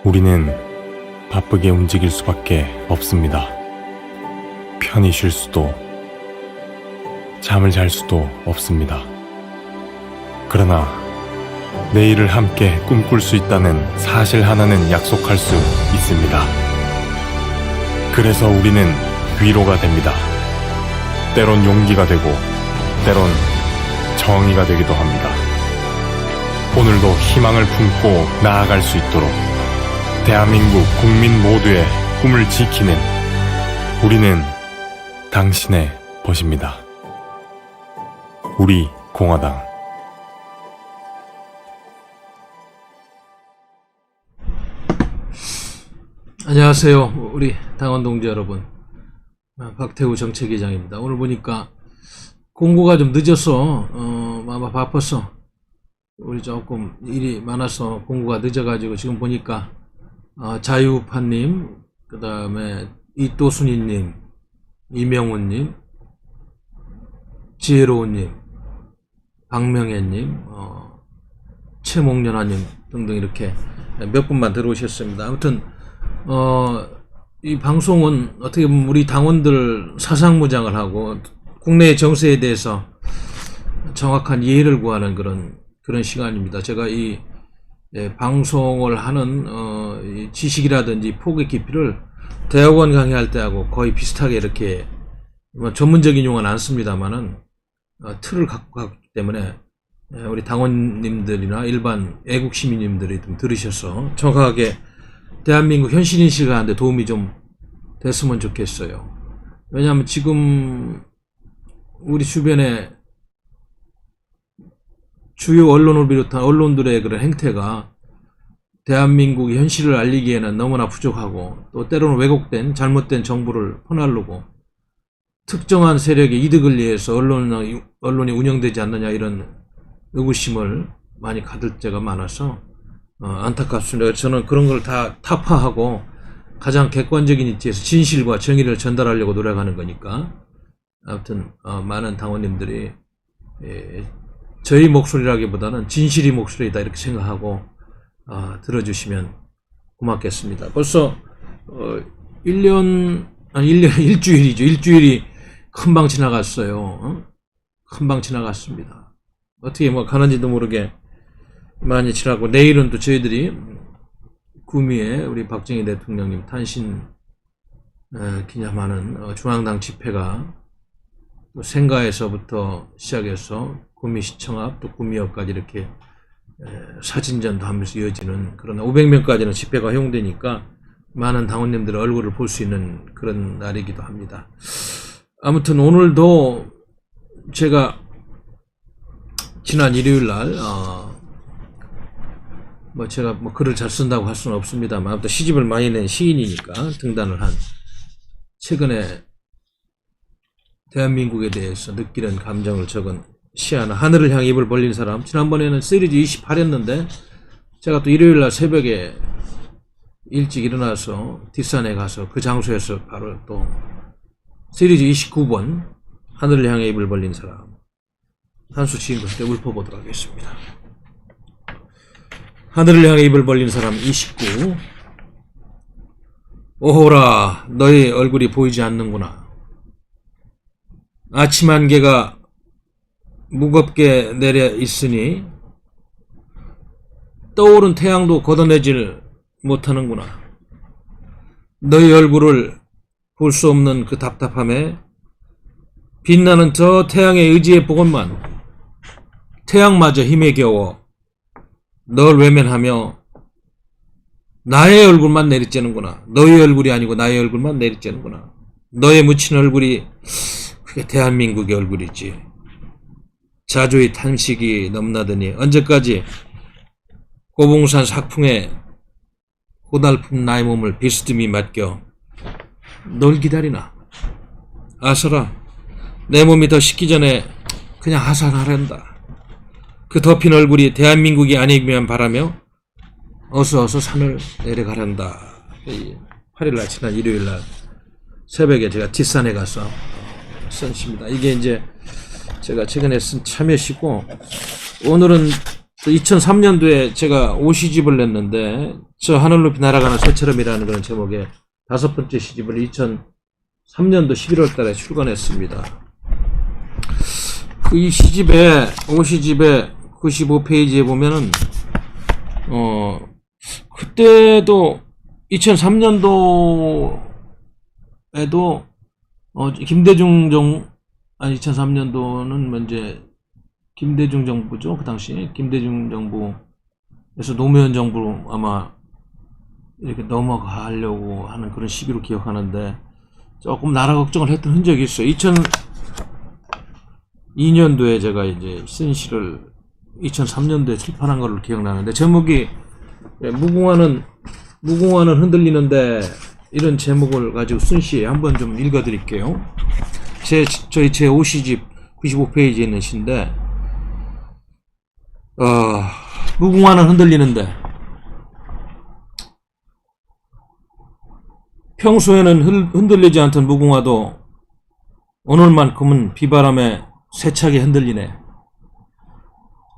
우리는 바쁘게 움직일 수밖에 없습니다. 편히 쉴 수도, 잠을 잘 수도 없습니다. 그러나 내일을 함께 꿈꿀 수 있다는 사실 하나는 약속할 수 있습니다. 그래서 우리는 위로가 됩니다. 때론 용기가 되고, 때론 정의가 되기도 합니다. 오늘도 희망을 품고 나아갈 수 있도록 대한민국 국민 모두의 꿈을 지키는 우리는 당신의 벗입니다. 우리 공화당. 안녕하세요, 우리 당원 동지 여러분. 박태우 정책위장입니다. 오늘 보니까 공고가 좀 늦어서 아마 바빠서 우리 조금 일이 많아서 공고가 늦어가지고 지금 보니까 자유우파님, 그 다음에 이또순이님, 이명훈님, 지혜로운님, 박명애님, 최목련아님 등등 이렇게 몇 분만 들어오셨습니다. 아무튼 이 방송은 어떻게 보면 우리 당원들 사상무장을 하고 국내의 정세에 대해서 정확한 이해를 구하는 그런 시간입니다. 제가 이 방송을 하는 이 지식이라든지 폭의 깊이를 대학원 강의할 때하고 거의 비슷하게 이렇게 뭐 전문적인 용어는 안 씁니다만은 틀을 갖고 갔기 때문에 우리 당원님들이나 일반 애국 시민님들이 좀 들으셔서 정확하게 대한민국 현실인식을 하는데 도움이 좀 됐으면 좋겠어요. 왜냐하면 지금 우리 주변에 주요 언론을 비롯한 언론들의 그런 행태가 대한민국의 현실을 알리기에는 너무나 부족하고, 또 때로는 왜곡된 잘못된 정보를 퍼날르고 특정한 세력의 이득을 위해서 언론이 운영되지 않느냐, 이런 의구심을 많이 가질 때가 많아서 안타깝습니다. 저는 그런 걸 다 타파하고 가장 객관적인 위치에서 진실과 정의를 전달하려고 노력하는 거니까, 아무튼 많은 당원님들이 저희 목소리라기보다는 진실이 목소리다 이렇게 생각하고 들어주시면 고맙겠습니다. 벌써 1일주일이죠. 일주일이 금방 지나갔어요. 금방 지나갔습니다. 어떻게 뭐 가는지도 모르게 많이 지나고, 내일은 또 저희들이 구미에 우리 박정희 대통령님 탄신 기념하는 중앙당 집회가 또 생가에서부터 시작해서 구미시청 앞 또 구미역까지 이렇게 사진전도 하면서 이어지는, 그런 500명까지는 집회가 허용되니까 많은 당원님들의 얼굴을 볼 수 있는 그런 날이기도 합니다. 아무튼 오늘도 제가 지난 일요일날 뭐 제가 뭐 글을 잘 쓴다고 할 수는 없습니다만, 아무튼 시집을 많이 낸 시인이니까 등단을 한 최근에 대한민국에 대해서 느끼는 감정을 적은 시 하나, 하늘을 향해 입을 벌린 사람. 지난번에는 시리즈 28 했는데 제가 또 일요일날 새벽에 일찍 일어나서 뒷산에 가서 그 장소에서 바로 또 시리즈 29번 하늘을 향해 입을 벌린 사람 한수 지은 것을 읊어보도록 하겠습니다. 하늘을 향해 입을 벌린 사람 29. 오호라, 너의 얼굴이 보이지 않는구나. 아침 안개가 무겁게 내려 있으니 떠오른 태양도 걷어내질 못하는구나. 너의 얼굴을 볼 수 없는 그 답답함에 빛나는 저 태양의 의지에 보건만 태양마저 힘에 겨워 널 외면하며 나의 얼굴만 내리쬐는구나. 너의 얼굴이 아니고 나의 얼굴만 내리쬐는구나. 너의 묻힌 얼굴이 그게 대한민국의 얼굴이지. 자주의 탄식이 넘나드니 언제까지 고봉산 sak풍에 고달픈 나의 몸을 비스듬히 맡겨 널 기다리나. 아서라, 내 몸이 더 식기 전에 그냥 하산하란다. 그 덮인 얼굴이 대한민국이 아니기만 바라며 어서 산을 내려가란다. 8일날 지난 일요일날 새벽에 제가 뒷산에 가서 쓴 시입니다. 이게 이제 제가 최근에 쓴 참여시고, 오늘은 2003년도에 제가 5시집을 냈는데, 저 하늘 높이 날아가는 새처럼이라는 그런 제목의 5번째 시집을 2003년도 11월 달에 출간했습니다. 이 시집에, 5시집에 95페이지에 보면은, 그때도 2003년도에도, 김대중 2003년도는 먼저 김대중 정부죠. 그 당시 김대중 정부에서 노무현 정부로 아마 이렇게 넘어가려고 하는 그런 시기로 기억하는데, 조금 나라 걱정을 했던 흔적이 있어요. 2002년도에 제가 이제 쓴 시를 2003년도에 출판한 걸로 기억나는데, 제목이 무궁화는 흔들리는데, 이런 제목을 가지고 쓴 시 한번 좀 읽어드릴게요. 저희 제 5시집 95페이지에 있는 시인데, 무궁화는 흔들리는데, 평소에는 흔들리지 않던 무궁화도 오늘만큼은 비바람에 세차게 흔들리네.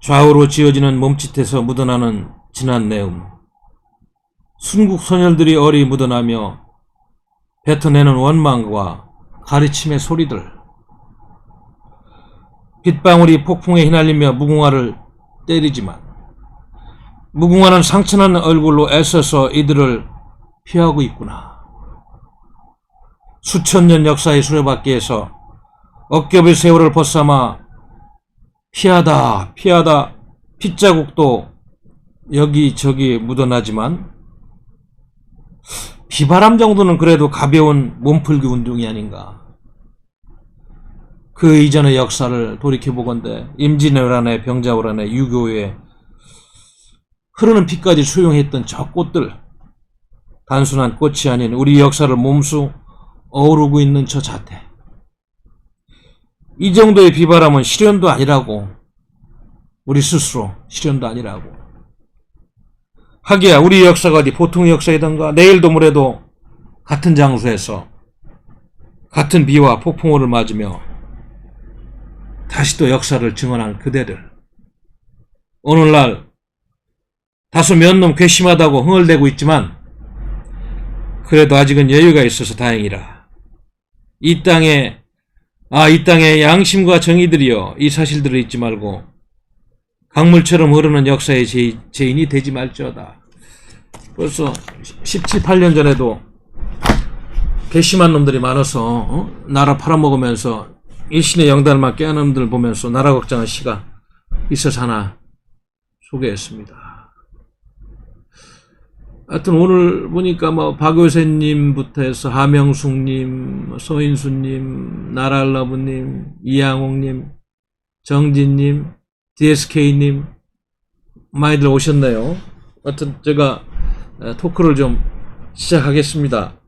좌우로 지어지는 몸짓에서 묻어나는 진한 내음, 순국 소녀들이 어리 묻어나며 뱉어내는 원망과 가르침의 소리들, 빗방울이 폭풍에 휘날리며 무궁화를 때리지만 무궁화는 상처난 얼굴로 애써서 이들을 피하고 있구나. 수천 년 역사의 수레바퀴에서 억겹의 세월을 벗삼아 피하다 핏자국도 여기저기 묻어나지만, 비바람 정도는 그래도 가벼운 몸풀기 운동이 아닌가. 그 이전의 역사를 돌이켜보건대 임진왜란에 병자호란에 유교에 흐르는 피까지 수용했던 저 꽃들, 단순한 꽃이 아닌 우리 역사를 몸소 어우르고 있는 저 자태, 이 정도의 비바람은 시련도 아니라고, 우리 스스로 시련도 아니라고. 하기야 우리 역사가 어디 보통의 역사이던가. 내일도 모레도 같은 장소에서 같은 비와 폭풍우를 맞으며 다시 또 역사를 증언할 그대들, 오늘날 다소 몇 놈 괘씸하다고 흥얼대고 있지만 그래도 아직은 여유가 있어서 다행이라. 이 땅에 양심과 정의들이여, 이 사실들을 잊지 말고 강물처럼 흐르는 역사의 죄인이 되지 말지어다. 벌써 17, 18년 전에도 괘씸한 놈들이 많아서 나라 팔아먹으면서 일신의 영달만 깨는 놈들 보면서 나라 걱정한 시가 있어서 하나 소개했습니다. 하여튼 오늘 보니까 뭐 박효세님부터 해서 하명숙님, 서인수님, 나랄러브님, 이양옥님, 정진님, DSK님 많이들 오셨네요. 하여튼 제가 토크를 좀 시작하겠습니다.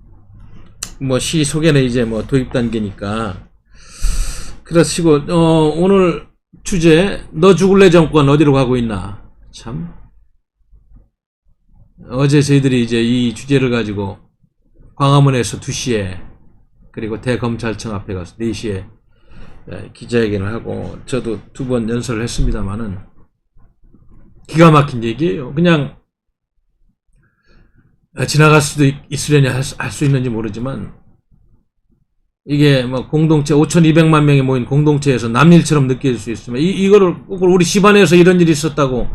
뭐 시 소개는 이제 뭐 도입 단계니까. 그렇시고 오늘 주제, 너 죽을래 정권 어디로 가고 있나. 참, 어제 저희들이 이제 이 주제를 가지고 광화문에서 2시에, 그리고 대검찰청 앞에 가서 4시에 기자회견을 하고, 저도 2번 연설을 했습니다만은 기가 막힌 얘기예요. 그냥 지나갈 수도 있으려니 할 수 있는지 모르지만, 이게 뭐 공동체 5,200만 명이 모인 공동체에서 남일처럼 느낄 수 있으면, 이거를 꼭 우리 집안에서 이런 일이 있었다고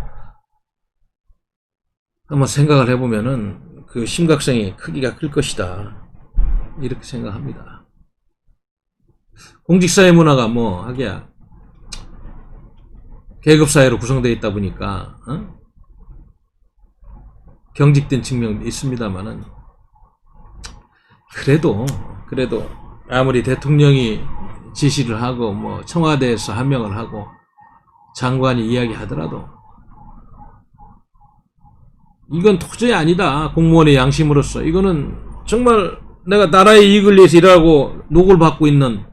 한번 생각을 해보면은 그 심각성이 크기가 클 것이다, 이렇게 생각합니다. 공직사회 문화가 뭐 하기야 계급사회로 구성되어 있다 보니까 경직된 측면도 있습니다만은, 그래도 아무리 대통령이 지시를 하고 뭐 청와대에서 하명을 하고 장관이 이야기하더라도 이건 도저히 아니다. 공무원의 양심으로서 이거는 정말 내가 나라의 이익을 위해서 일하고 녹을 받고 있는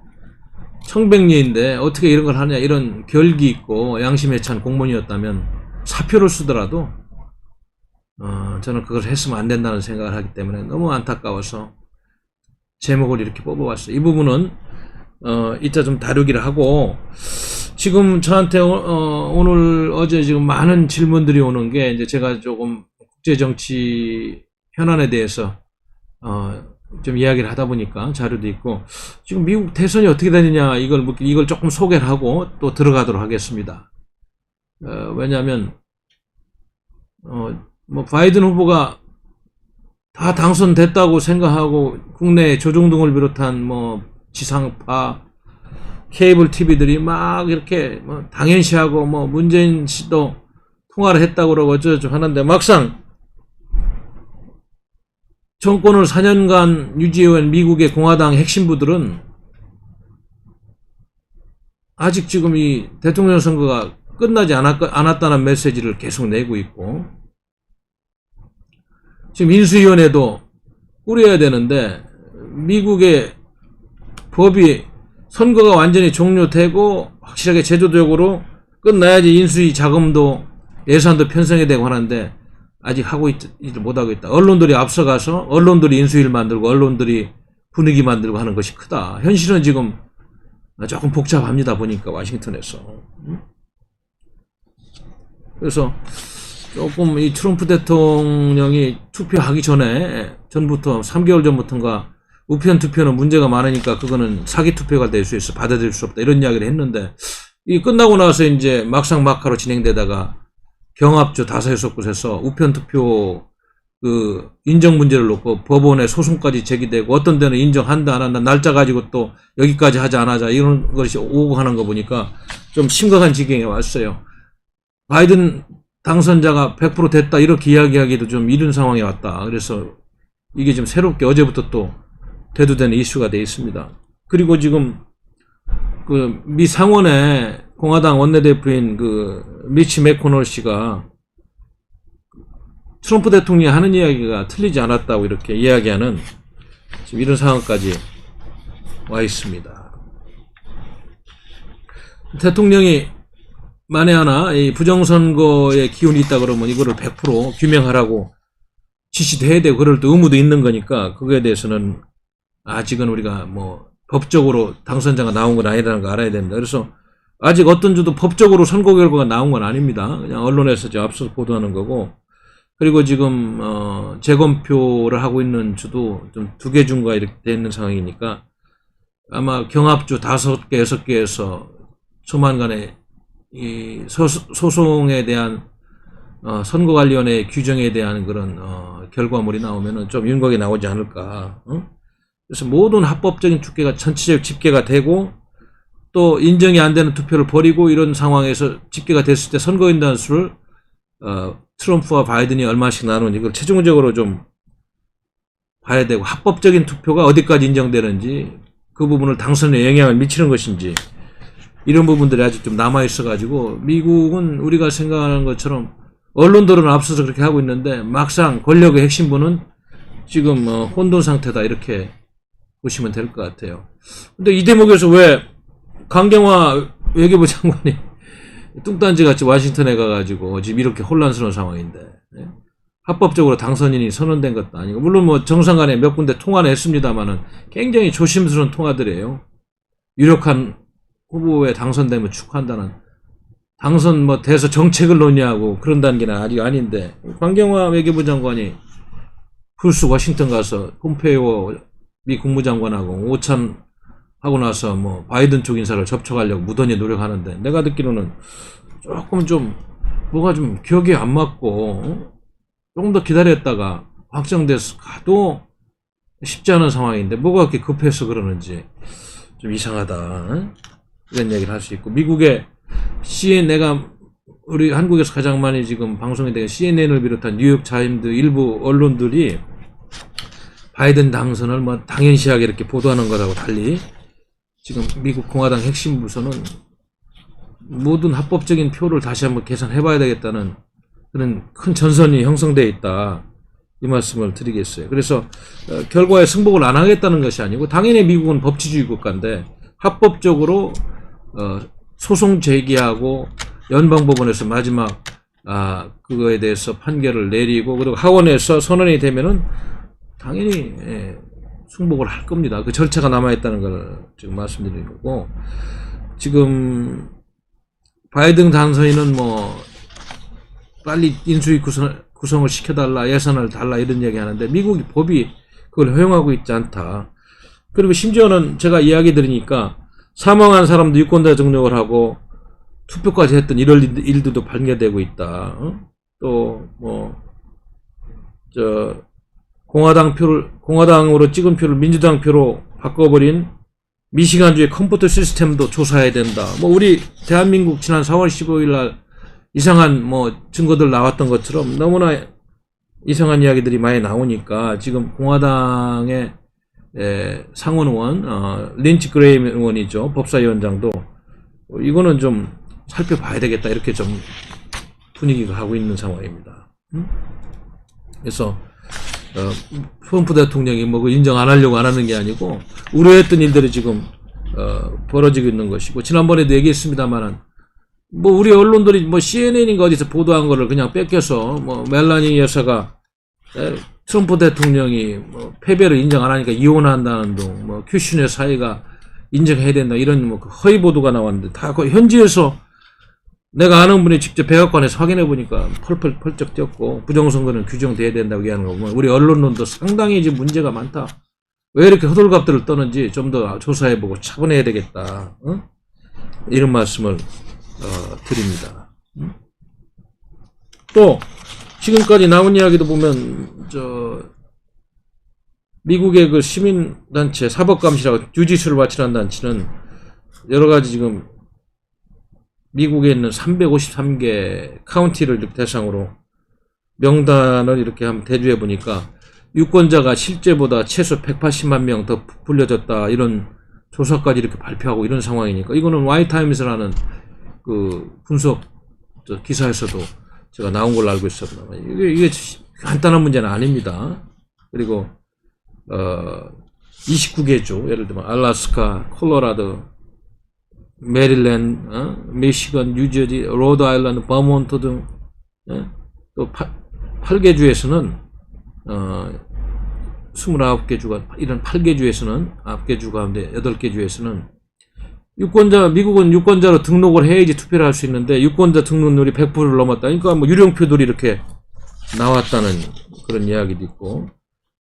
청백리인데 어떻게 이런 걸 하냐, 이런 결기 있고 양심에 찬 공무원이었다면 사표를 쓰더라도 저는 그걸 했으면 안 된다는 생각을 하기 때문에 너무 안타까워서 제목을 이렇게 뽑아봤어요. 이 부분은 이따 좀 다루기를 하고, 지금 저한테 오늘 어제 지금 많은 질문들이 오는 게 이제 제가 조금 국제 정치 현안에 대해서 좀 이야기를 하다 보니까 자료도 있고 지금 미국 대선이 어떻게 되느냐 이걸 조금 소개를 하고 또 들어가도록 하겠습니다. 왜냐하면 뭐 바이든 후보가 다 당선됐다고 생각하고 국내 조중동을 비롯한 뭐 지상파 케이블 TV들이 막 이렇게 뭐 당연시하고 뭐 문재인 씨도 통화를 했다고 그러고 어쩌고 하는데 막상 정권을 4년간 유지해온 미국의 공화당 핵심부들은 아직 지금 이 대통령 선거가 끝나지 않았다는 메시지를 계속 내고 있고 지금 인수위원회도 꾸려야 되는데 미국의 법이 선거가 완전히 종료되고 확실하게 제도적으로 끝나야지 인수위 자금도 예산도 편성이 되고 하는데 아직 못하고 있다. 언론들이 앞서가서 언론들이 인수위를 만들고 언론들이 분위기 만들고 하는 것이 크다. 현실은 지금 조금 복잡합니다. 보니까 워싱턴에서. 그래서 조금 이 트럼프 대통령이 투표하기 전부터 3개월 전부터인가 우편 투표는 문제가 많으니까 그거는 사기 투표가 될 수 있어 받아들일 수 없다 이런 이야기를 했는데 이 끝나고 나서 이제 막상막하로 진행되다가 경합주 5-6곳에서 우편 투표 그 인정 문제를 놓고 법원에 소송까지 제기되고 어떤 데는 인정한다 안 한다 날짜 가지고 또 여기까지 하자 안 하자 이런 것이 오고 하는 거 보니까 좀 심각한 지경에 왔어요. 바이든 당선자가 100% 됐다 이렇게 이야기하기도 좀 이른 상황에 왔다. 그래서 이게 좀 새롭게 어제부터 또 대두되는 이슈가 되어 있습니다. 그리고 지금 그 미 상원에 공화당 원내대표인 그 미치 맥코널 씨가 트럼프 대통령이 하는 이야기가 틀리지 않았다고 이렇게 이야기하는 지금 이런 상황까지 와 있습니다. 대통령이 만에 하나 이 부정선거의 기운이 있다 그러면 이거를 100% 규명하라고 지시도 해야 되고 그럴 또 의무도 있는 거니까 그거에 대해서는 아직은 우리가 뭐 법적으로 당선자가 나온 건 아니라는 거 알아야 된다. 그래서 아직 어떤 주도 법적으로 선거 결과가 나온 건 아닙니다. 그냥 언론에서 지금 앞서서 보도하는 거고 그리고 지금 재검표를 하고 있는 주도 좀 2개 중과 이렇게 돼 있는 상황이니까 아마 경합주 5개, 6개에서 조만간에 이 소송에 대한 선거관리위원회 규정에 대한 그런 결과물이 나오면은 좀 윤곽이 나오지 않을까. 그래서 모든 합법적인 투표가 전체적 집계가 되고 또 인정이 안 되는 투표를 버리고 이런 상황에서 집계가 됐을 때 선거인단 수를 트럼프와 바이든이 얼마씩 나누는지 이걸 최종적으로 좀 봐야 되고 합법적인 투표가 어디까지 인정되는지 그 부분을 당선에 영향을 미치는 것인지 이런 부분들이 아직 좀 남아있어가지고 미국은 우리가 생각하는 것처럼 언론들은 앞서서 그렇게 하고 있는데 막상 권력의 핵심부는 지금 혼돈 상태다 이렇게 보시면 될 것 같아요. 근데 이 대목에서 왜 강경화 외교부 장관이 뚱딴지 같이 워싱턴에 가가지고 지금 이렇게 혼란스러운 상황인데 합법적으로 당선인이 선언된 것도 아니고 물론 뭐 정상 간에 몇 군데 통화는 했습니다만은 굉장히 조심스러운 통화들이에요. 유력한 후보에 당선되면 축하한다는 당선 뭐 돼서 정책을 논의하고 그런 단계는 아직 아닌데 강경화 외교부 장관이 풀수 워싱턴 가서 폼페이오 미 국무장관하고 오찬 하고 나서 뭐 바이든 쪽 인사를 접촉하려고 무던히 노력하는데 내가 듣기로는 조금 좀 뭐가 좀 기억이 안 맞고 조금 더 기다렸다가 확정돼서 가도 쉽지 않은 상황인데 뭐가 그렇게 급해서 그러는지 좀 이상하다 이런 얘기를 할 수 있고 미국의 내가 우리 한국에서 가장 많이 지금 방송이 되는 CNN을 비롯한 뉴욕타임즈 일부 언론들이 바이든 당선을 뭐 당연시하게 이렇게 보도하는 것하고 달리 지금 미국 공화당 핵심 부서는 모든 합법적인 표를 다시 한번 계산해봐야 되겠다는 그런 큰 전선이 형성되어 있다. 이 말씀을 드리겠어요. 그래서 결과에 승복을 안 하겠다는 것이 아니고 당연히 미국은 법치주의 국가인데 합법적으로 소송 제기하고 연방법원에서 마지막 그거에 대해서 판결을 내리고 그리고 하원에서 선언이 되면은 당연히 승복을 할 겁니다. 그 절차가 남아있다는 걸 지금 말씀드리는 거고 지금 바이든 당선인은 뭐 빨리 인수위 구성을 시켜달라, 예산을 달라 이런 얘기 하는데 미국이 법이 그걸 허용하고 있지 않다. 그리고 심지어는 제가 이야기 들으니까 사망한 사람도 유권자 등록을 하고 투표까지 했던 이런 일들도 발견되고 있다. 또 뭐 공화당으로 찍은 표를 민주당 표로 바꿔버린 미시간주의 컴퓨터 시스템도 조사해야 된다. 뭐 우리 대한민국 지난 4월 15일 날 이상한 뭐 증거들 나왔던 것처럼 너무나 이상한 이야기들이 많이 나오니까 지금 공화당의 상원 의원 린치 그레임 의원이죠. 법사위원장도 이거는 좀 살펴봐야 되겠다 이렇게 좀 분위기가 하고 있는 상황입니다. 그래서 트럼프 대통령이 뭐 인정 안 하려고 안 하는 게 아니고 우려했던 일들이 지금 벌어지고 있는 것이고 지난번에도 얘기했습니다만은 뭐 우리 언론들이 뭐 CNN인가 어디서 보도한 거를 그냥 뺏겨서 뭐 멜라니 여사가 트럼프 대통령이 뭐 패배를 인정 안 하니까 이혼한다는 둥, 뭐 큐슈네 사이가 인정해야 된다 이런 뭐 허위 보도가 나왔는데 다 그 현지에서 내가 아는 분이 직접 백악관에서 확인해 보니까 펄쩍 뛰었고 부정선거는 규정돼야 된다고 얘기하는 거 보면 우리 언론론도 상당히 지금 문제가 많다. 왜 이렇게 호들갑들을 떠는지 좀 더 조사해보고 차분해야 되겠다. 이런 말씀을 드립니다. 또 지금까지 나온 이야기도 보면 미국의 그 시민단체 사법감시라고 주지수를 바치는 단체는 여러 가지 지금 미국에 있는 353개 카운티를 대상으로 명단을 이렇게 한번 대조해 보니까 유권자가 실제보다 최소 180만 명 더 불려졌다 이런 조사까지 이렇게 발표하고 이런 상황이니까 이거는 와이타임스라는 그 분석 기사에서도 제가 나온 걸로 알고 있었습니다. 이게 간단한 문제는 아닙니다. 그리고 29개주 예를 들면 알래스카, 콜로라도, 메릴랜드, 미시건, 뉴저지, 로드아일랜드, 버몬트 등 또 8개 주에서는 29개 주가 이런 8개 주에서는 9개 주 가운데 8개 주에서는 미국은 유권자로 등록을 해야지 투표를 할 수 있는데 유권자 등록률이 100%를 넘었다. 그러니까 뭐 유령표들이 이렇게 나왔다는 그런 이야기도 있고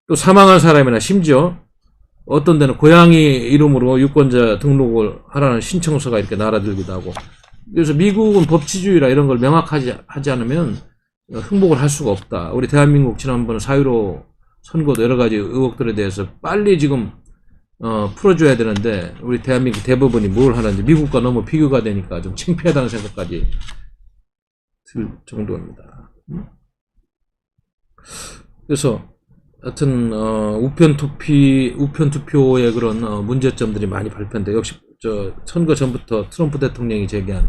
또 사망한 사람이나 심지어 어떤 데는 고양이 이름으로 유권자 등록을 하라는 신청서가 이렇게 날아들기도 하고 그래서 미국은 법치주의라 이런 걸 명확하지 하지 않으면 흥복을 할 수가 없다. 우리 대한민국 지난번 4.15 선거도 여러 가지 의혹들에 대해서 빨리 지금 풀어줘야 되는데 우리 대한민국 대법원이 뭘 하는지 미국과 너무 비교가 되니까 좀 창피하다는 생각까지 들 정도입니다. 그래서 하여튼 우편 투표의 그런 문제점들이 많이 발견돼. 역시 선거 전부터 트럼프 대통령이 제기한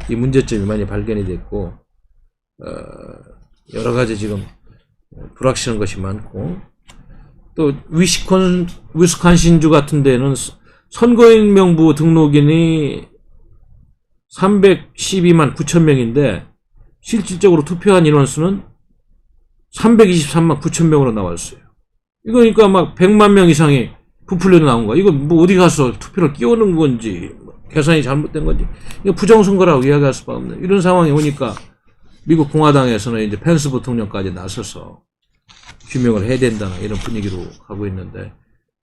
이 문제점이 많이 발견이 됐고 여러 가지 지금 불확실한 것이 많고 또 위스콘신주 같은 데는 선거인 명부 등록인이 312만 9천 명인데 실질적으로 투표한 인원수는 323만 9천 명으로 나왔어요. 이거 그러니까 막 100만 명 이상이 부풀려 나온 거야. 이거 뭐 어디 가서 투표를 끼워넣은 건지 계산이 잘못된 건지 이거 부정선거라고 이야기할 수밖에 없네. 이런 상황이 오니까 미국 공화당에서는 이제 펜스 부통령까지 나서서 규명을 해야 된다는 이런 분위기로 가고 있는데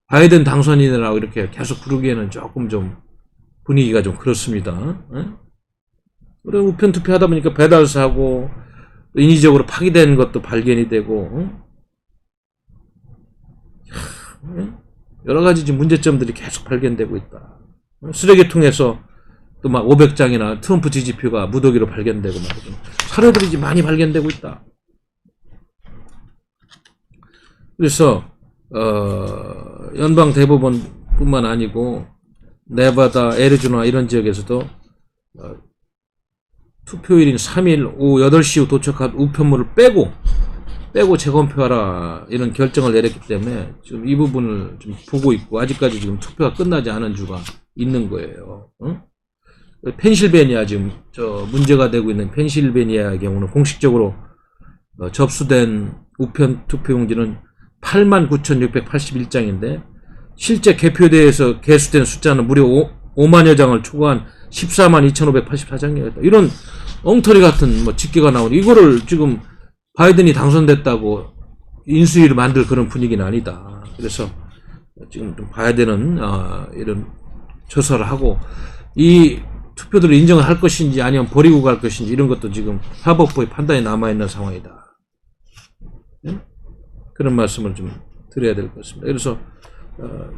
바이든 당선인이라고 이렇게 계속 부르기에는 조금 좀 분위기가 좀 그렇습니다. 그래 우편 투표하다 보니까 배달사고 인위적으로 파기된 것도 발견이 되고 여러 가지 지금 문제점들이 계속 발견되고 있다. 쓰레기통에서 또 막 500장이나 트럼프 지지표가 무더기로 발견되고 말이죠. 사례들이 지금 많이 발견되고 있다. 그래서 연방 대법원뿐만 아니고 네바다, 애리조나 이런 지역에서도 투표일인 3일 오후 8시 후 도착한 우편물을 빼고 재검표하라 이런 결정을 내렸기 때문에 지금 이 부분을 좀 보고 있고 아직까지 지금 투표가 끝나지 않은 주가 있는 거예요. 펜실베니아 지금 문제가 되고 있는 펜실베니아의 경우는 공식적으로 접수된 우편 투표용지는 89,681장인데 실제 개표대에서 개수된 숫자는 무려 5만여 장을 초과한 14만 2,584장이었다. 이런 엉터리 같은 뭐 집계가 나오니 이거를 지금 바이든이 당선됐다고 인수위를 만들 그런 분위기는 아니다. 그래서 지금 좀 봐야 되는 이런 조사를 하고 이 투표들을 인정을 할 것인지 아니면 버리고 갈 것인지 이런 것도 지금 사법부의 판단이 남아있는 상황이다. 네? 그런 말씀을 좀 드려야 될 것 같습니다. 그래서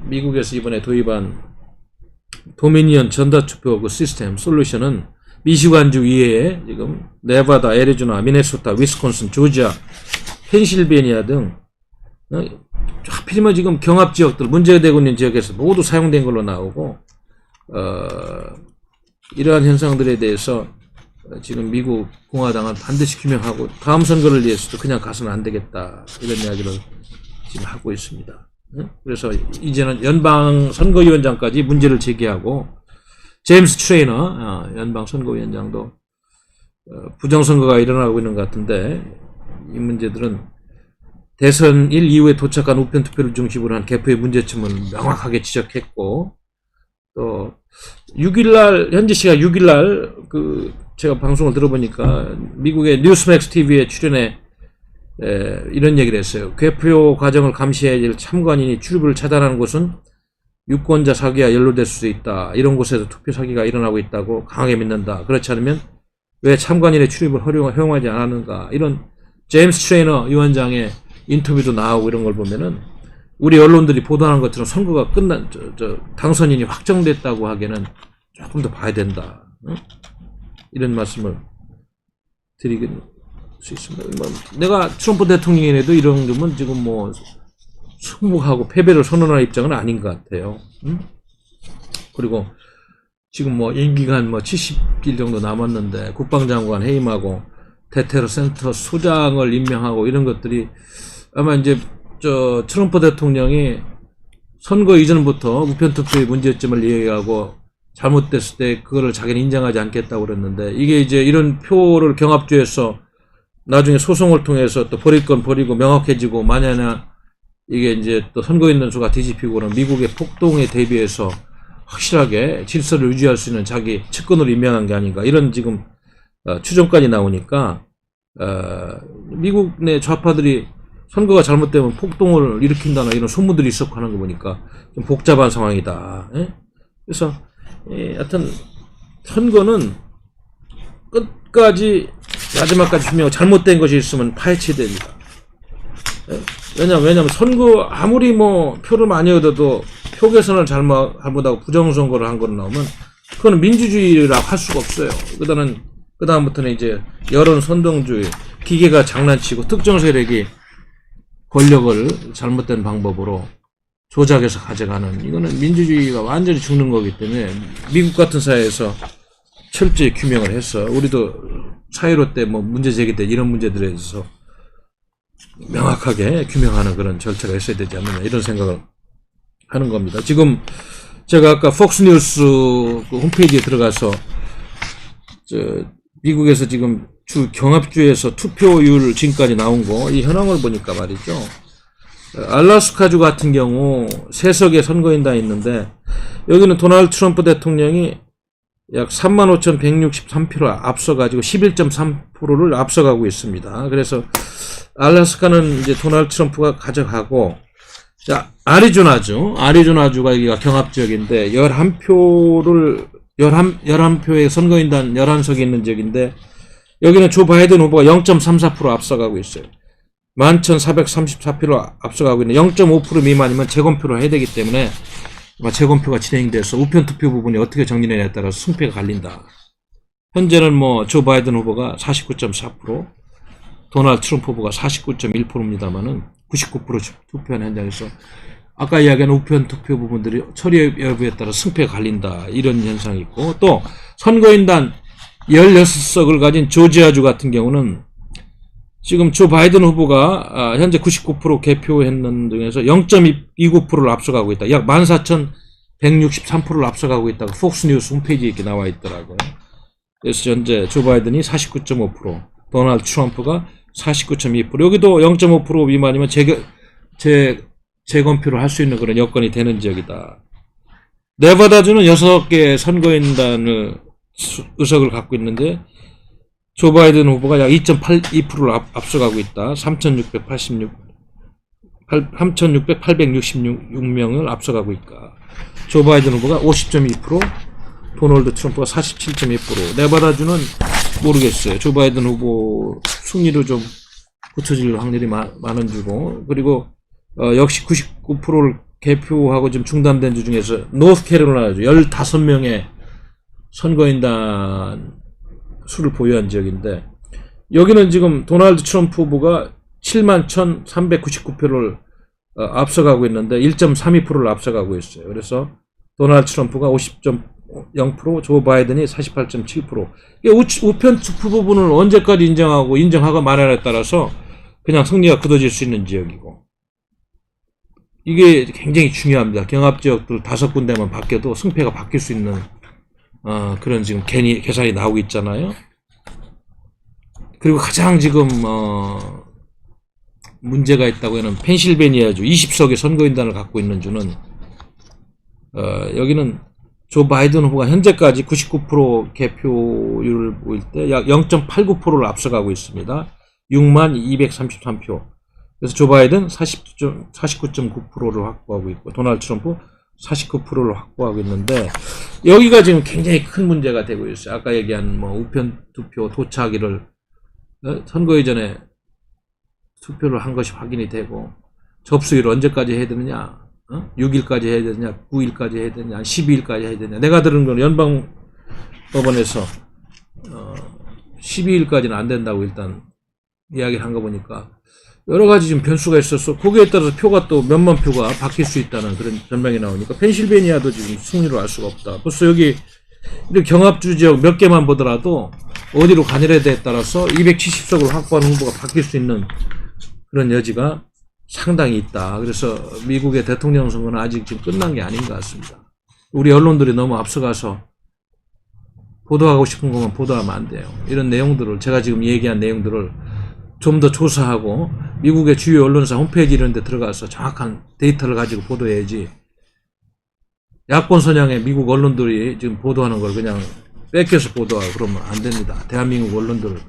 미국에서 이번에 도입한 도미니언 전자투표 그 시스템 솔루션은 미시간주 이외에 지금 네바다, 애리조나, 미네소타, 위스콘신, 조지아, 펜실베니아 등 하필이면 지금 경합 지역들 문제가 되고 있는 지역에서 모두 사용된 걸로 나오고 이러한 현상들에 대해서 지금 미국 공화당은 반드시 규명하고 다음 선거를 위해서도 그냥 가서는 안 되겠다 이런 이야기를 지금 하고 있습니다. 그래서 이제는 연방 선거위원장까지 문제를 제기하고 제임스 트레이너 연방 선거위원장도 부정선거가 일어나고 있는 것 같은데 이 문제들은 대선일 이후에 도착한 우편투표를 중심으로 한 개표의 문제점을 명확하게 지적했고 또 6일날 현지 시각 6일날 그 제가 방송을 들어보니까 미국의 뉴스맥스 TV에 출연해 이런 얘기를 했어요. 개표 과정을 감시해야 될 참관인이 출입을 차단하는 곳은 유권자 사기가 연루될 수 있다. 이런 곳에서 투표 사기가 일어나고 있다고 강하게 믿는다. 그렇지 않으면 왜 참관인의 출입을 허용하지 않았는가. 이런 제임스 트레이너 위원장의 인터뷰도 나오고 이런 걸 보면은 우리 언론들이 보도하는 것처럼 선거가 끝난 당선인이 확정됐다고 하기에는 조금 더 봐야 된다. 이런 말씀을 드리긴 수 있습니다. 뭐 내가 트럼프 대통령이라도 이런 점은 지금 뭐 승복하고 패배를 선언할 입장은 아닌 것 같아요. 그리고 지금 뭐 임기간 뭐 70일 정도 남았는데 국방장관 해임하고 대테러 센터 소장을 임명하고 이런 것들이 아마 이제 트럼프 대통령이 선거 이전부터 우편투표의 문제점을 얘기하고 잘못됐을 때 그거를 자기는 인정하지 않겠다고 그랬는데 이게 이제 이런 표를 경합주에서 나중에 소송을 통해서 또 버릴 건 버리고 명확해지고 만약에 이게 이제 또 선거인단 수가 뒤집히고는 미국의 폭동에 대비해서 확실하게 질서를 유지할 수 있는 자기 측근으로 임명한 게 아닌가 이런 지금 추정까지 나오니까 미국 내 좌파들이 선거가 잘못되면 폭동을 일으킨다나 이런 소문들이 있었고 하는 거 보니까 좀 복잡한 상황이다. 예? 그래서 하여튼 선거는 끝까지 마지막까지 분명 잘못된 것이 있으면 파헤쳐야 됩니다. 예? 왜냐면 선거 아무리 뭐 표를 많이 얻어도 표 계산을 잘못하고 부정선거를 한 거로 나오면 그거는 민주주의라 할 수가 없어요. 그다음부터는 이제 여론 선동주의, 기계가 장난치고 특정 세력이 권력을 잘못된 방법으로 조작해서 가져가는 이거는 민주주의가 완전히 죽는 거기 때문에 미국 같은 사회에서 철저히 규명을 해서 우리도 사회로 때 뭐 문제 제기 때 이런 문제들에 대해서 명확하게 규명하는 그런 절차가 있어야 되지 않느냐 이런 생각을 하는 겁니다. 지금 제가 아까 폭스뉴스 그 홈페이지에 들어가서 미국에서 지금 주 경합주에서 투표율 지금까지 나온 거 이 현황을 보니까 말이죠. 알래스카주 같은 경우 3석의 선거인단이 있는데 여기는 도널드 트럼프 대통령이 약 35,163표를 앞서가지고 11.3%를 앞서가고 있습니다. 그래서 알래스카는 이제 도널드 트럼프가 가져가고 자, 아리조나주가 여기가 경합지역인데 11표의 선거인단 11석이 있는 지역인데 여기는 조 바이든 후보가 0.34% 앞서가고 있어요. 11,434표로 앞서가고 있는 0.5% 미만이면 재검표를 해야 되기 때문에 재검표가 진행돼서 우편투표 부분이 어떻게 정리되냐에 따라서 승패가 갈린다. 현재는 뭐 조 바이든 후보가 49.4%, 도널드 트럼프 후보가 49.1%입니다만은 99% 투표한 현장에서 아까 이야기한 우편투표 부분들이 처리 여부에 따라 승패가 갈린다. 이런 현상이 있고 또 선거인단 16석을 가진 조지아주 같은 경우는 지금 조 바이든 후보가 현재 99% 개표했는 중에서 0.29%를 앞서가고 있다. 약 14,163%를 앞서가고 있다고 폭스뉴스 홈페이지에 이렇게 나와 있더라고요. 그래서 현재 조 바이든이 49.5%, 도널드 트럼프가 49.2%. 여기도 0.5% 미만이면 재검표를 할 수 있는 그런 여건이 되는 지역이다. 네바다주는 6개 선거인단을 의석을 갖고 있는데 조 바이든 후보가 약 2.82%를 앞서가고 있다. 3,666명을 앞서가고 있다. 조 바이든 후보가 50.2%, 도널드 트럼프가 47.2%. 네바다주는 모르겠어요. 조 바이든 후보 승리로 좀 붙여질 확률이 많은 주고, 그리고 역시 99%를 개표하고 좀 중단된 주 중에서 노스캐롤라이나주 15명의 선거인단 수를 보유한 지역인데, 여기는 지금 도널드 트럼프 후보가 71,399표를 앞서가고 있는데 1.32%를 앞서가고 있어요. 그래서 도널드 트럼프가 50.0%, 조 바이든이 48.7%. 이게 우편 투표 부분을 언제까지 인정하고 말하냐에 따라서 그냥 승리가 굳어질 수 있는 지역이고, 이게 굉장히 중요합니다. 경합 지역들 5군데만 바뀌어도 승패가 바뀔 수 있는 그런 지금 계산이 나오고 있잖아요. 그리고 가장 지금 문제가 있다고 하는 펜실베니아주 20석의 선거인단을 갖고 있는 주는 여기는 조 바이든 후보가 현재까지 99% 개표율을 보일 때 약 0.89%를 앞서가고 있습니다. 6233표. 그래서 조 바이든 49.9%를 확보하고 있고, 도널드 트럼프 49%를 확보하고 있는데, 여기가 지금 굉장히 큰 문제가 되고 있어요. 아까 얘기한 우편 투표 도착일을 선거 이전에 투표를 한 것이 확인이 되고, 접수일 언제까지 해야 되느냐, 6일까지 해야 되느냐, 9일까지 해야 되느냐, 12일까지 해야 되느냐. 내가 들은 건 연방법원에서 12일까지는 안 된다고 일단 이야기를 한 거 보니까 여러 가지 좀 변수가 있어서 거기에 따라서 표가 또 몇만 표가 바뀔 수 있다는 그런 전망이 나오니까 펜실베니아도 지금 승리로 알 수가 없다. 벌써 여기 경합주 지역 몇 개만 보더라도 어디로 가느냐에 따라서 270석을 확보하는 후보가 바뀔 수 있는 그런 여지가 상당히 있다. 그래서 미국의 대통령 선거는 아직 지금 끝난 게 아닌 것 같습니다. 우리 언론들이 너무 앞서가서 보도하고 싶은 것만 보도하면 안 돼요. 이런 내용들을, 제가 지금 얘기한 내용들을 좀 더 조사하고 미국의 주요 언론사 홈페이지 이런 데 들어가서 정확한 데이터를 가지고 보도해야지, 야권 선양의 미국 언론들이 지금 보도하는 걸 그냥 뺏겨서 보도하고 그러면 안 됩니다. 대한민국 언론들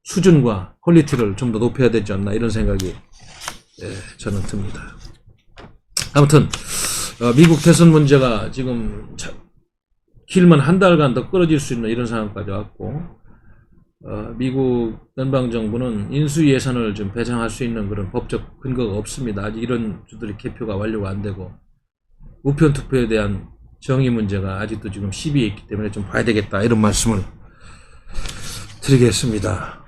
수준과 퀄리티를 좀 더 높여야 되지 않나, 이런 생각이 저는 듭니다. 아무튼 미국 대선 문제가 지금 길면 한 달간 더 끌어질 수 있는 이런 상황까지 왔고, 미국 연방정부는 인수 예산을 좀 배정할 수 있는 그런 법적 근거가 없습니다. 아직 이런 주들이 개표가 완료가 안 되고, 우편 투표에 대한 정의 문제가 아직도 지금 시비에 있기 때문에 좀 봐야 되겠다, 이런 말씀을 드리겠습니다.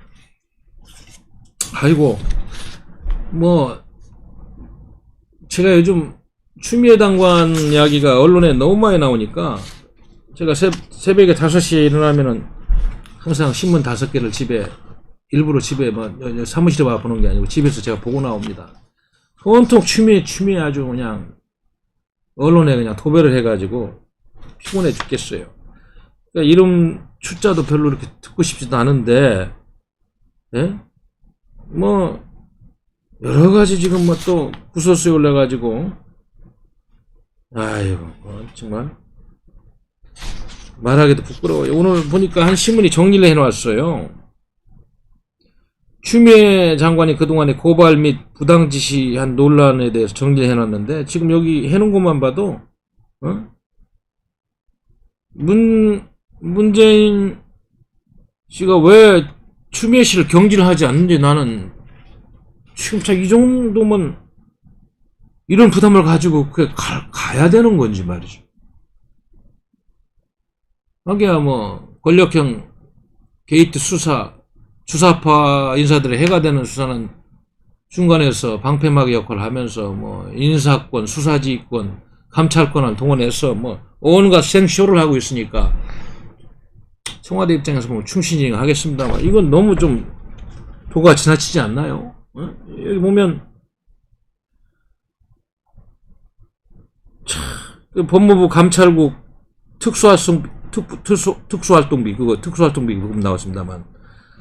아이고, 제가 요즘 추미애 장관 이야기가 언론에 너무 많이 나오니까, 제가 새벽에 5시에 일어나면은 항상 신문 5개를 일부러 집에 사무실에 와 보는 게 아니고 집에서 제가 보고 나옵니다. 온통 추미애 아주 그냥 언론에 그냥 도배를 해가지고 피곤해 죽겠어요. 그러니까 이름 추자도 별로 이렇게 듣고 싶지도 않은데, 예? 여러 가지 지금 또 구설수에 올려가지고, 아이고, 정말 말하기도 부끄러워요. 오늘 보니까 한 신문이 정리를 해놨어요. 추미애 장관이 그동안의 고발 및 부당 지시한 논란에 대해서 정리를 해놨는데, 지금 여기 해놓은 것만 봐도 문재인 씨가 왜 추미애 씨를 경질을 하지 않는지, 나는 지금 이 정도면 이런 부담을 가지고 그게 가야 되는 건지 말이죠. 하기야 권력형 게이트 주사파 인사들의 해가 되는 수사는 중간에서 방패막이 역할을 하면서 인사권, 수사지휘권, 감찰권을 동원해서 온갖 생쇼를 하고 있으니까 청와대 입장에서 보면 충신이 하겠습니다만, 이건 너무 좀 도가 지나치지 않나요? 여기 보면 법무부 감찰국 특수활동비 부금 나왔습니다만,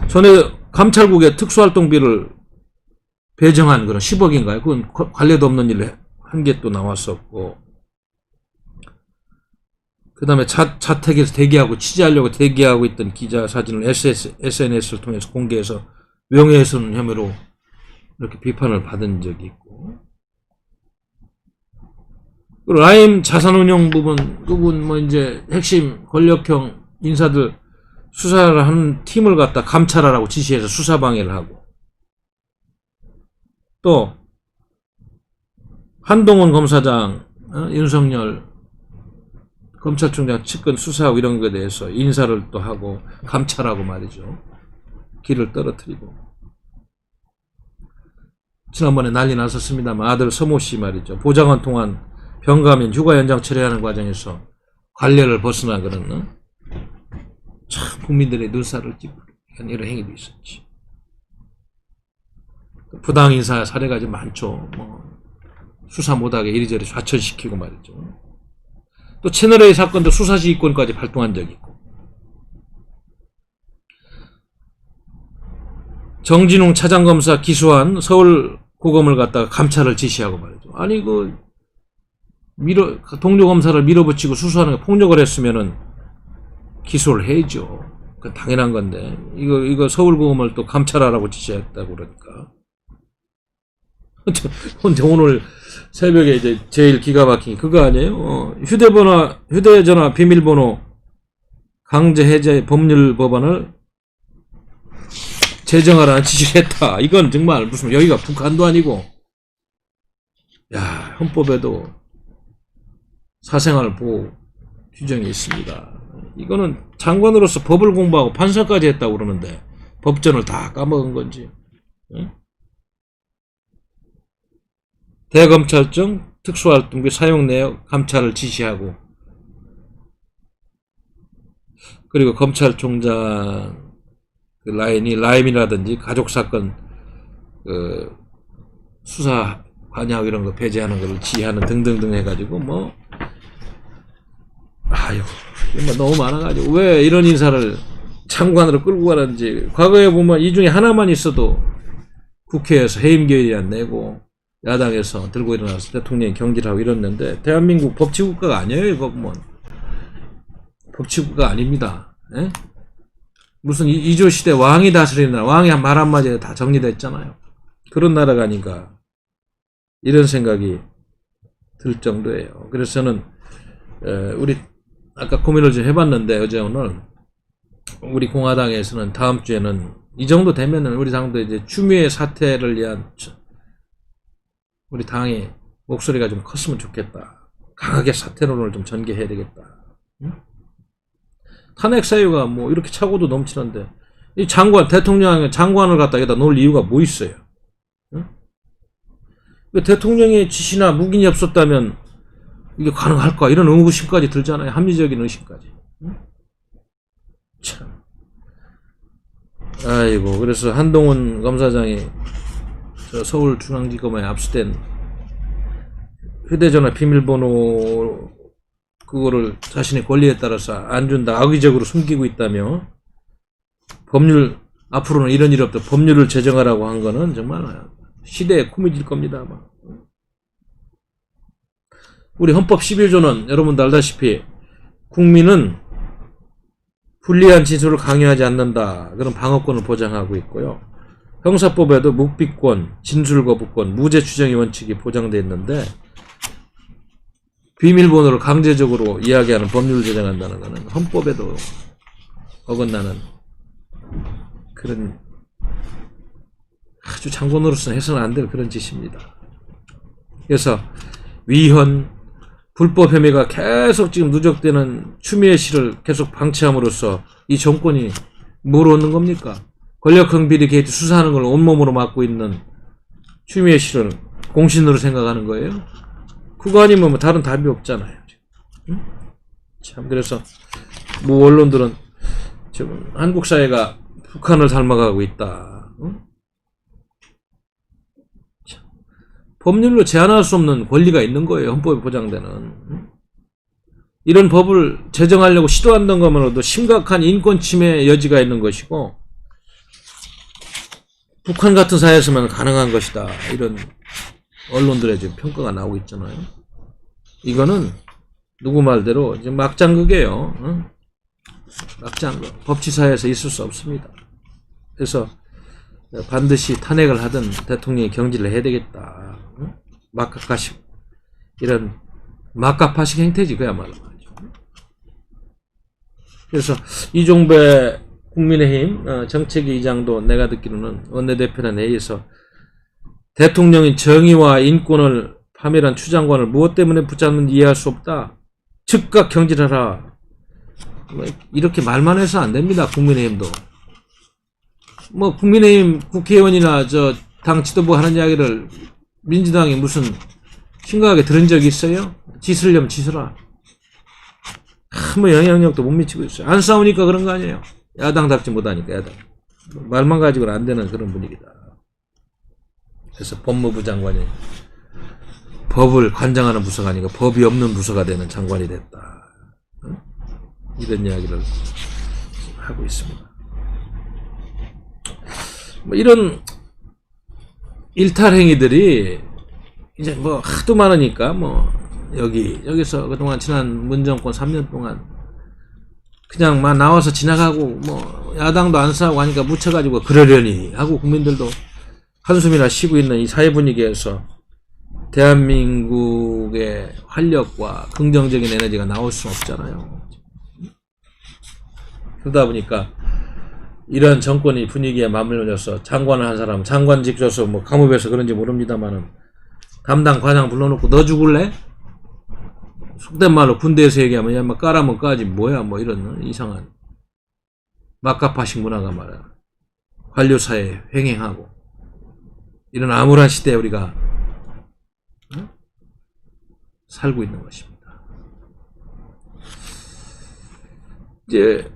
전에 감찰국의 특수활동비를 배정한 그런 10억인가요? 그건 관례도 없는 일을 한 게 또 나왔었고, 그 다음에 자택에서 대기하고 취재하려고 대기하고 있던 기자 사진을 SNS를 통해서 공개해서 명예훼손 혐의로 이렇게 비판을 받은 적이 있고, 라임 자산운용 부분 뭐 이제 핵심 권력형 인사들 수사를 하는 팀을 갖다 감찰하라고 지시해서 수사 방해를 하고, 또 한동훈 검사장, 윤석열 검찰총장 측근 수사하고 이런 것에 대해서 인사를 또 하고 감찰하고 말이죠. 길을 떨어뜨리고. 지난번에 난리 났었습니다만 아들 서모 씨 말이죠. 보좌관 통한 병가민 휴가 연장 처리하는 과정에서 관례를 벗어나 그런 참 국민들의 눈살을 찌푸리는 이런 행위도 있었지. 부당 인사 사례가 좀 많죠. 뭐 수사 못하게 이리저리 좌천시키고 말이죠. 또 채널A 사건도 수사지휘권까지 발동한 적이 있고, 정진웅 차장검사 기소한 서울고검을 갖다가 감찰을 지시하고 말이죠. 아니 동료 검사를 밀어붙이고 수사하는 거 폭력을 했으면은 기소를 해야죠. 그건 당연한 건데 이거 서울고검을 또 감찰하라고 지시했다고 그러니까. 근데 오늘 새벽에 이제 제일 기가 막힌 게 그거 아니에요? 휴대전화 비밀번호 강제 해제 법률 법안을 제정하라는 지시를 했다. 이건 정말 무슨 여기가 북한도 아니고, 야, 헌법에도 사생활 보호 규정이 있습니다. 이거는 장관으로서 법을 공부하고 판사까지 했다고 그러는데 법전을 다 까먹은 건지. 응? 대검찰청 특수활동비 사용 내역 감찰을 지시하고, 그리고 검찰총장 그 라임이라든지 가족사건 수사 관여하고 이런 거 배제하는 걸 지휘하는 등등등 해가지고 너무 많아가지고 왜 이런 인사를 장관으로 끌고 가는지. 과거에 보면 이 중에 하나만 있어도 국회에서 해임결의안 내고 야당에서 들고 일어나서 대통령이 경질하고 이랬는데, 대한민국 법치국가가 아니에요. 이거 보면 법치국가가 아닙니다. 에? 무슨 이조 시대 왕이 다스리는 나라, 왕이 말 한마디에 다 정리됐잖아요. 그런 나라가 아닌가 이런 생각이 들 정도예요. 그래서 저는 우리 아까 고민을 좀 해봤는데 어제 오늘 우리 공화당에서는 다음 주에는 이 정도 되면은 우리 당도 이제 추미애 사태를 위한 우리 당의 목소리가 좀 컸으면 좋겠다. 강하게 사퇴론을 좀 전개해야 되겠다. 응? 탄핵 사유가 뭐 이렇게 차고도 넘치는데 이 대통령의 장관을 갖다 여기다 놓을 이유가 뭐 있어요? 응? 대통령의 지시나 묵인이 없었다면 이게 가능할까? 이런 의구심까지 들잖아요. 합리적인 의심까지. 응? 참. 아이고, 그래서 한동훈 검사장이 서울중앙지검에 압수된 휴대전화 비밀번호 그거를 자신의 권리에 따라서 안 준다, 악의적으로 숨기고 있다며 앞으로는 이런 일 없다 법률을 제정하라고 한 거는 정말 시대의 코미디일 겁니다. 아마. 우리 헌법 11조는 여러분도 알다시피 국민은 불리한 진술을 강요하지 않는다, 그런 방어권을 보장하고 있고요. 형사법에도 묵비권, 진술거부권, 무죄 추정의 원칙이 보장되어 있는데, 비밀번호를 강제적으로 이야기하는 법률을 제정한다는 것은 헌법에도 어긋나는 그런 아주 장관으로서는 해서는 안 될 그런 짓입니다. 그래서 위헌, 불법 혐의가 계속 지금 누적되는 추미애 씨를 계속 방치함으로써 이 정권이 뭘 얻는 겁니까? 권력형 비리 게이트 수사하는 걸 온몸으로 맡고 있는 추미애 씨를 공신으로 생각하는 거예요? 그거 아니면 뭐 다른 답이 없잖아요. 응? 참, 그래서 뭐 언론들은 지금 한국 사회가 북한을 닮아가고 있다. 응? 참, 법률로 제한할 수 없는 권리가 있는 거예요. 헌법에 보장되는. 응? 이런 법을 제정하려고 시도한다는 것만으로도 심각한 인권 침해 여지가 있는 것이고, 북한 같은 사회에서만 가능한 것이다, 이런 언론들의 지금 평가가 나오고 있잖아요. 이거는 누구 말대로 이제 막장극이에요. 응? 막장극. 법치사회에서 있을 수 없습니다. 그래서 반드시 탄핵을 하든 대통령이 경질을 해야 되겠다. 응? 막가파식 이런 막가파식 행태지 그야말로 말이죠. 그래서 이종배 국민의힘 정책위 의장도 내가 듣기로는 원내대표단 회의에서 대통령이 정의와 인권을 파멸한 추장관을 무엇 때문에 붙잡는지 이해할 수 없다. 즉각 경질하라. 이렇게 말만 해서 안 됩니다. 국민의힘도. 뭐 국민의힘 국회의원이나 저 당 지도부 하는 이야기를 민주당이 무슨 심각하게 들은 적이 있어요? 짓으려면 짓어라. 아무 영향력도 못 미치고 있어요. 안 싸우니까 그런 거 아니에요. 야당답지 못하니까 야당. 말만 가지고는 안 되는 그런 분위기다. 그래서 법무부 장관이 법을 관장하는 부서가 아니고 법이 없는 부서가 되는 장관이 됐다. 이런 이야기를 하고 있습니다. 뭐 이런 일탈 행위들이 이제 뭐 하도 많으니까 뭐 여기서 그동안 지난 문정권 3년 동안 그냥 막 나와서 지나가고 뭐 야당도 안 싸우고 하니까 묻혀가지고 그러려니 하고 국민들도 한숨이나 쉬고 있는 이 사회 분위기에서 대한민국의 활력과 긍정적인 에너지가 나올 수 없잖아요. 그러다 보니까 이런 정권이 분위기에 맞물려서 장관을 한 사람 장관직 줘서 뭐 감옥에서 그런지 모릅니다만은 담당 과장 불러놓고 너 죽을래? 속된 말로 군대에서 얘기하면 야 막 까라면 까지 뭐야 뭐 이런 이상한 막가파식 문화가 말이야 관료사회 횡행하고 이런 암울한 시대에 우리가 살고 있는 것입니다. 이제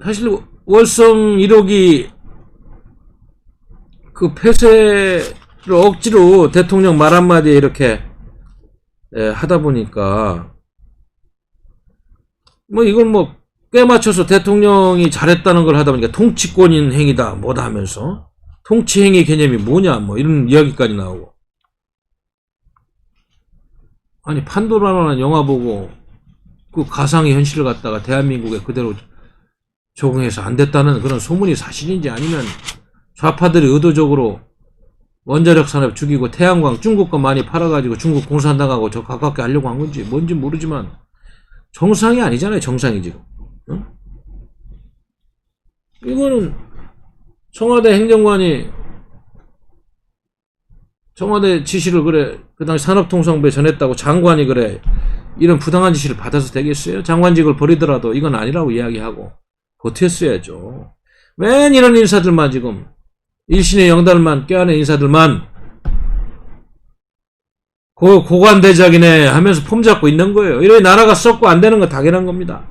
사실 월성 1호기 그 폐쇄를 억지로 대통령 말 한마디에 이렇게 하다 보니까 뭐 이걸 뭐 꿰맞춰서 대통령이 잘했다는 걸 하다 보니까 통치권인 행위다 뭐다 하면서 통치행위 개념이 뭐냐 뭐 이런 이야기까지 나오고 아니 판도라라는 영화 보고 그 가상의 현실을 갖다가 대한민국에 그대로 적응해서 안 됐다는 그런 소문이 사실인지 아니면 좌파들이 의도적으로 원자력 산업 죽이고 태양광 중국 거 많이 팔아가지고 중국 공산당하고 저 가깝게 하려고 한 건지 뭔지 모르지만 정상이 아니잖아요. 정상이 지금. 응? 이거는 청와대 행정관이 청와대 지시를 그래 그 당시 산업통상부에 전했다고 장관이 그래 이런 부당한 지시를 받아서 되겠어요? 장관직을 버리더라도 이건 아니라고 이야기하고 버텼어야죠. 웬 이런 인사들만 지금 일신의 영달만 껴안은 인사들만 고관대작이네 하면서 폼 잡고 있는 거예요. 이래 나라가 썩고 안 되는 건 당연한 겁니다.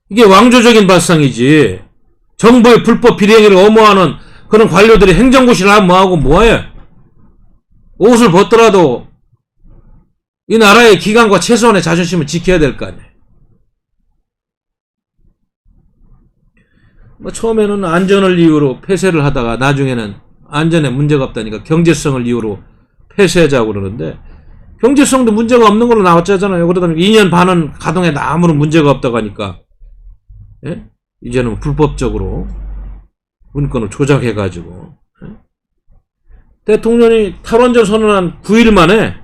이게 왕조적인 발상이지. 정부의 불법 비리행위를 엄호하는 그런 관료들이 행정고시를 하면 뭐하고 뭐해? 옷을 벗더라도 이 나라의 기강과 최소한의 자존심을 지켜야 될 거 아니에요. 뭐 처음에는 안전을 이유로 폐쇄를 하다가 나중에는 안전에 문제가 없다니까 경제성을 이유로 폐쇄하자고 그러는데 경제성도 문제가 없는 걸로 나왔잖아요. 그러다 보니까 2년 반은 가동에 아무런 문제가 없다고 하니까 예? 이제는 불법적으로 문건을 조작해가지고 예? 대통령이 탈원전 선언한 9일 만에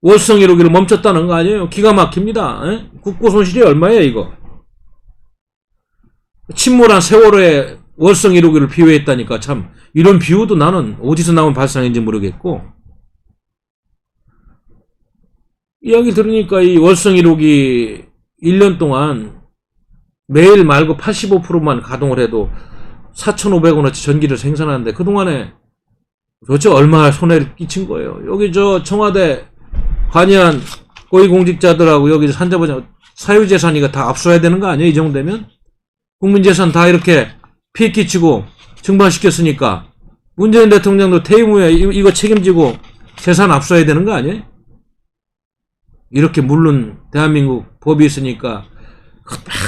월성 1호기를 멈췄다는 거 아니에요. 기가 막힙니다. 예? 국고 손실이 얼마예요 이거. 침몰한 세월호에 월성 1호기를 비유했다니까 참 이런 비유도 나는 어디서 나온 발상인지 모르겠고 이야기 들으니까 이 월성 1호기 1년 동안 매일 말고 85%만 가동을 해도 4,500원어치 전기를 생산하는데 그동안에 도대체 얼마나 손해를 끼친 거예요. 여기 저 청와대 관여한 고위공직자들하고 여기 산자보자 사유재산 이거 다 압수해야 되는 거 아니에요? 이 정도 되면? 국민재산 다 이렇게 피해 끼치고 증발시켰으니까 문재인 대통령도 퇴임 후에 이거 책임지고 재산 압수해야 되는 거 아니에요? 이렇게 물론 대한민국 법이 있으니까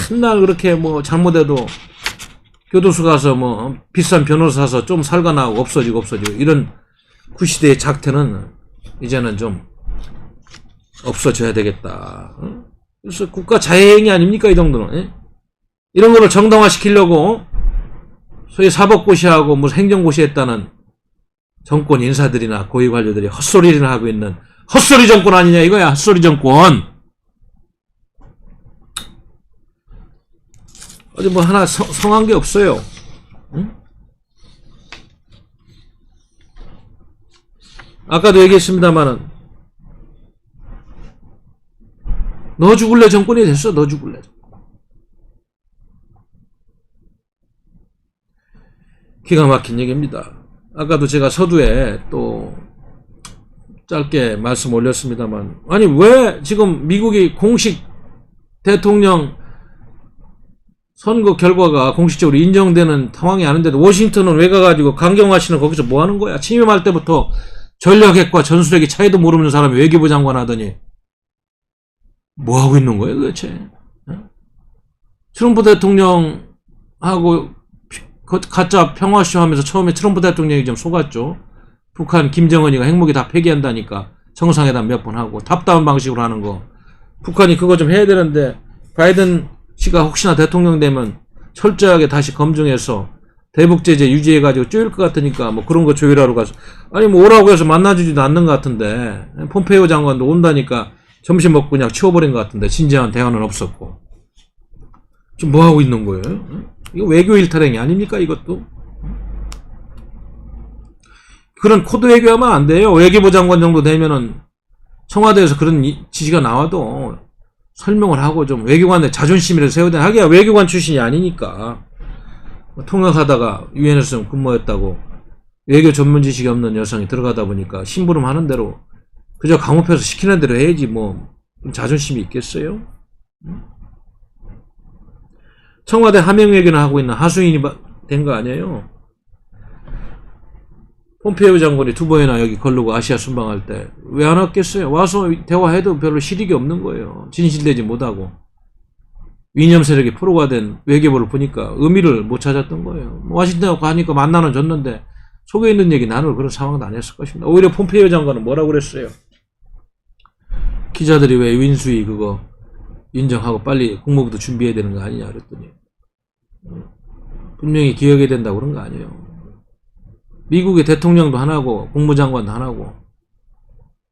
맨날 그렇게 뭐 잘못해도 교도소 가서 뭐 비싼 변호사 사서 좀 살가 나고 없어지고 이런 구시대의 작태는 이제는 좀 없어져야 되겠다. 그래서 국가 자해행위 아닙니까 이 정도는? 이런 거를 정당화시키려고 소위 사법고시하고 무슨 행정고시했다는 정권 인사들이나 고위 관료들이 헛소리를 하고 있는 헛소리 정권 아니냐 이거야. 헛소리 정권. 어디 뭐 하나 성한 게 없어요. 응? 아까도 얘기했습니다만은 너 죽을래 정권이 됐어. 너 죽을래. 기가 막힌 얘기입니다. 아까도 제가 서두에 또 짧게 말씀 올렸습니다만, 아니 왜 지금 미국이 공식 대통령 선거 결과가 공식적으로 인정되는 상황이 아닌데도 워싱턴은 왜 가가지고 강경화 씨는 거기서 뭐 하는 거야? 취임할 때부터 전략핵과 전술핵의 차이도 모르는 사람이 외교부 장관 하더니 뭐 하고 있는 거예요 도대체? 트럼프 대통령하고 가짜 평화쇼 하면서 처음에 트럼프 대통령이 좀 속았죠. 북한 김정은이가 핵무기 다 폐기한다니까 정상회담 몇 번 하고 탑다운 방식으로 하는 거. 북한이 그거 좀 해야 되는데 바이든 씨가 혹시나 대통령 되면 철저하게 다시 검증해서 대북 제재 유지해가지고 쪼일 것 같으니까 뭐 그런 거 조율하러 가서 아니 뭐 오라고 해서 만나주지도 않는 것 같은데 폼페이오 장관도 온다니까 점심 먹고 그냥 치워버린 것 같은데 진지한 대화는 없었고 지금 뭐 하고 있는 거예요? 이거 외교 일탈행위 아닙니까 이것도? 그런 코드 외교하면 안 돼요. 외교부 장관 정도 되면은 청와대에서 그런 지시가 나와도 설명을 하고 좀 외교관의 자존심이라도 세워야 되나. 하기야 외교관 출신이 아니니까 통역하다가 유엔에서 근무했다고 외교 전문 지식이 없는 여성이 들어가다 보니까 심부름 하는 대로 그저 강업해서 시키는 대로 해야지 뭐 자존심이 있겠어요? 청와대 하명 외교는 하고 있는 하수인이 된 거 아니에요? 폼페이오 장관이 2번이나 여기 걸르고 아시아 순방할 때 왜 안 왔겠어요? 와서 대화해도 별로 실익이 없는 거예요. 진실되지 못하고 이념 세력이 포로가 된 외교부를 보니까 의미를 못 찾았던 거예요. 와싱턴 가니까 만나는 줬는데 속에 있는 얘기 나눌 그런 상황도 안 했을 것입니다. 오히려 폼페이오 장관은 뭐라고 그랬어요? 기자들이 왜 윈수위 그거 인정하고 빨리 국무부도 준비해야 되는 거 아니냐 그랬더니 분명히 기억해야 된다고 그런 거 아니에요. 미국의 대통령도 하나고 국무장관도 하나고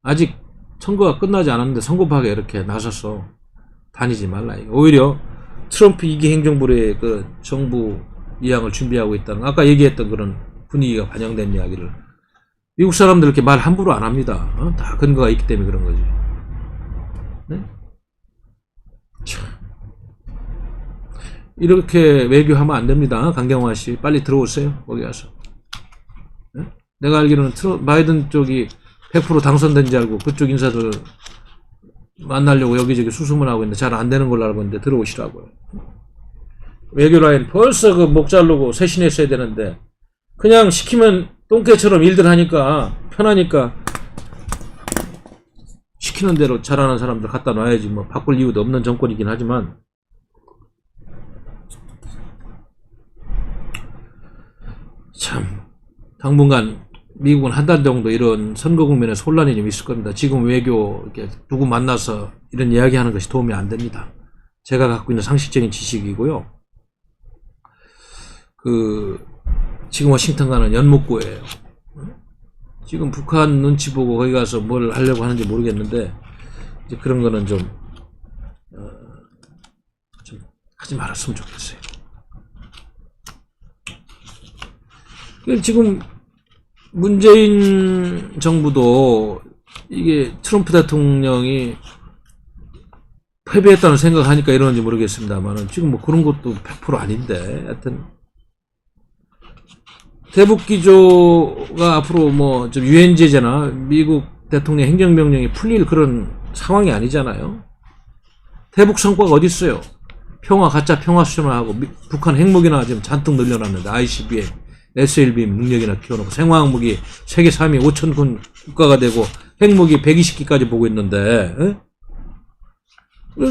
아직 선거가 끝나지 않았는데 선거파게 이렇게 나서서 다니지 말라. 오히려 트럼프 2기 행정부의 그 정부 이양을 준비하고 있다는 아까 얘기했던 그런 분위기가 반영된 이야기를 미국 사람들 이렇게 말 함부로 안 합니다. 다 근거가 있기 때문에 그런 거지. 네? 참. 이렇게 외교하면 안 됩니다. 강경화 씨 빨리 들어오세요. 거기 가서. 네? 내가 알기로는 바이든 쪽이 100% 당선된 줄 알고 그쪽 인사들 만나려고 여기저기 수소문 하고 있는데 잘 안 되는 걸로 알고 있는데 들어오시라고요. 외교 라인 벌써 그 목 자르고 쇄신했어야 되는데 그냥 시키면 똥개처럼 일들 하니까 편하니까 시키는 대로 잘하는 사람들 갖다 놔야지 뭐 바꿀 이유도 없는 정권이긴 하지만 참 당분간 미국은 한 달 정도 이런 선거 국면에 혼란이 좀 있을 겁니다. 지금 외교 이렇게 누구 만나서 이런 이야기하는 것이 도움이 안 됩니다. 제가 갖고 있는 상식적인 지식이고요. 지금 워싱턴 가는 연목구예요. 지금 북한 눈치 보고 거기 가서 뭘 하려고 하는지 모르겠는데 이제 그런 거는 좀 하지 말았으면 좋겠어요. 지금 문재인 정부도 이게 트럼프 대통령이 패배했다는 생각하니까 이러는지 모르겠습니다만 지금 뭐 그런 것도 100% 아닌데 하여튼 대북 기조가 앞으로 뭐 좀 유엔 제재나 미국 대통령 행정명령이 풀릴 그런 상황이 아니잖아요. 대북 성과가 어디 있어요? 평화 가짜 평화 수준화하고 북한 핵무기나 지금 잔뜩 늘려놨는데 ICBM, SLBM 능력이나 키워놓고 생화학무기 세계 3위 5천군 국가가 되고 핵무기 120기까지 보고 있는데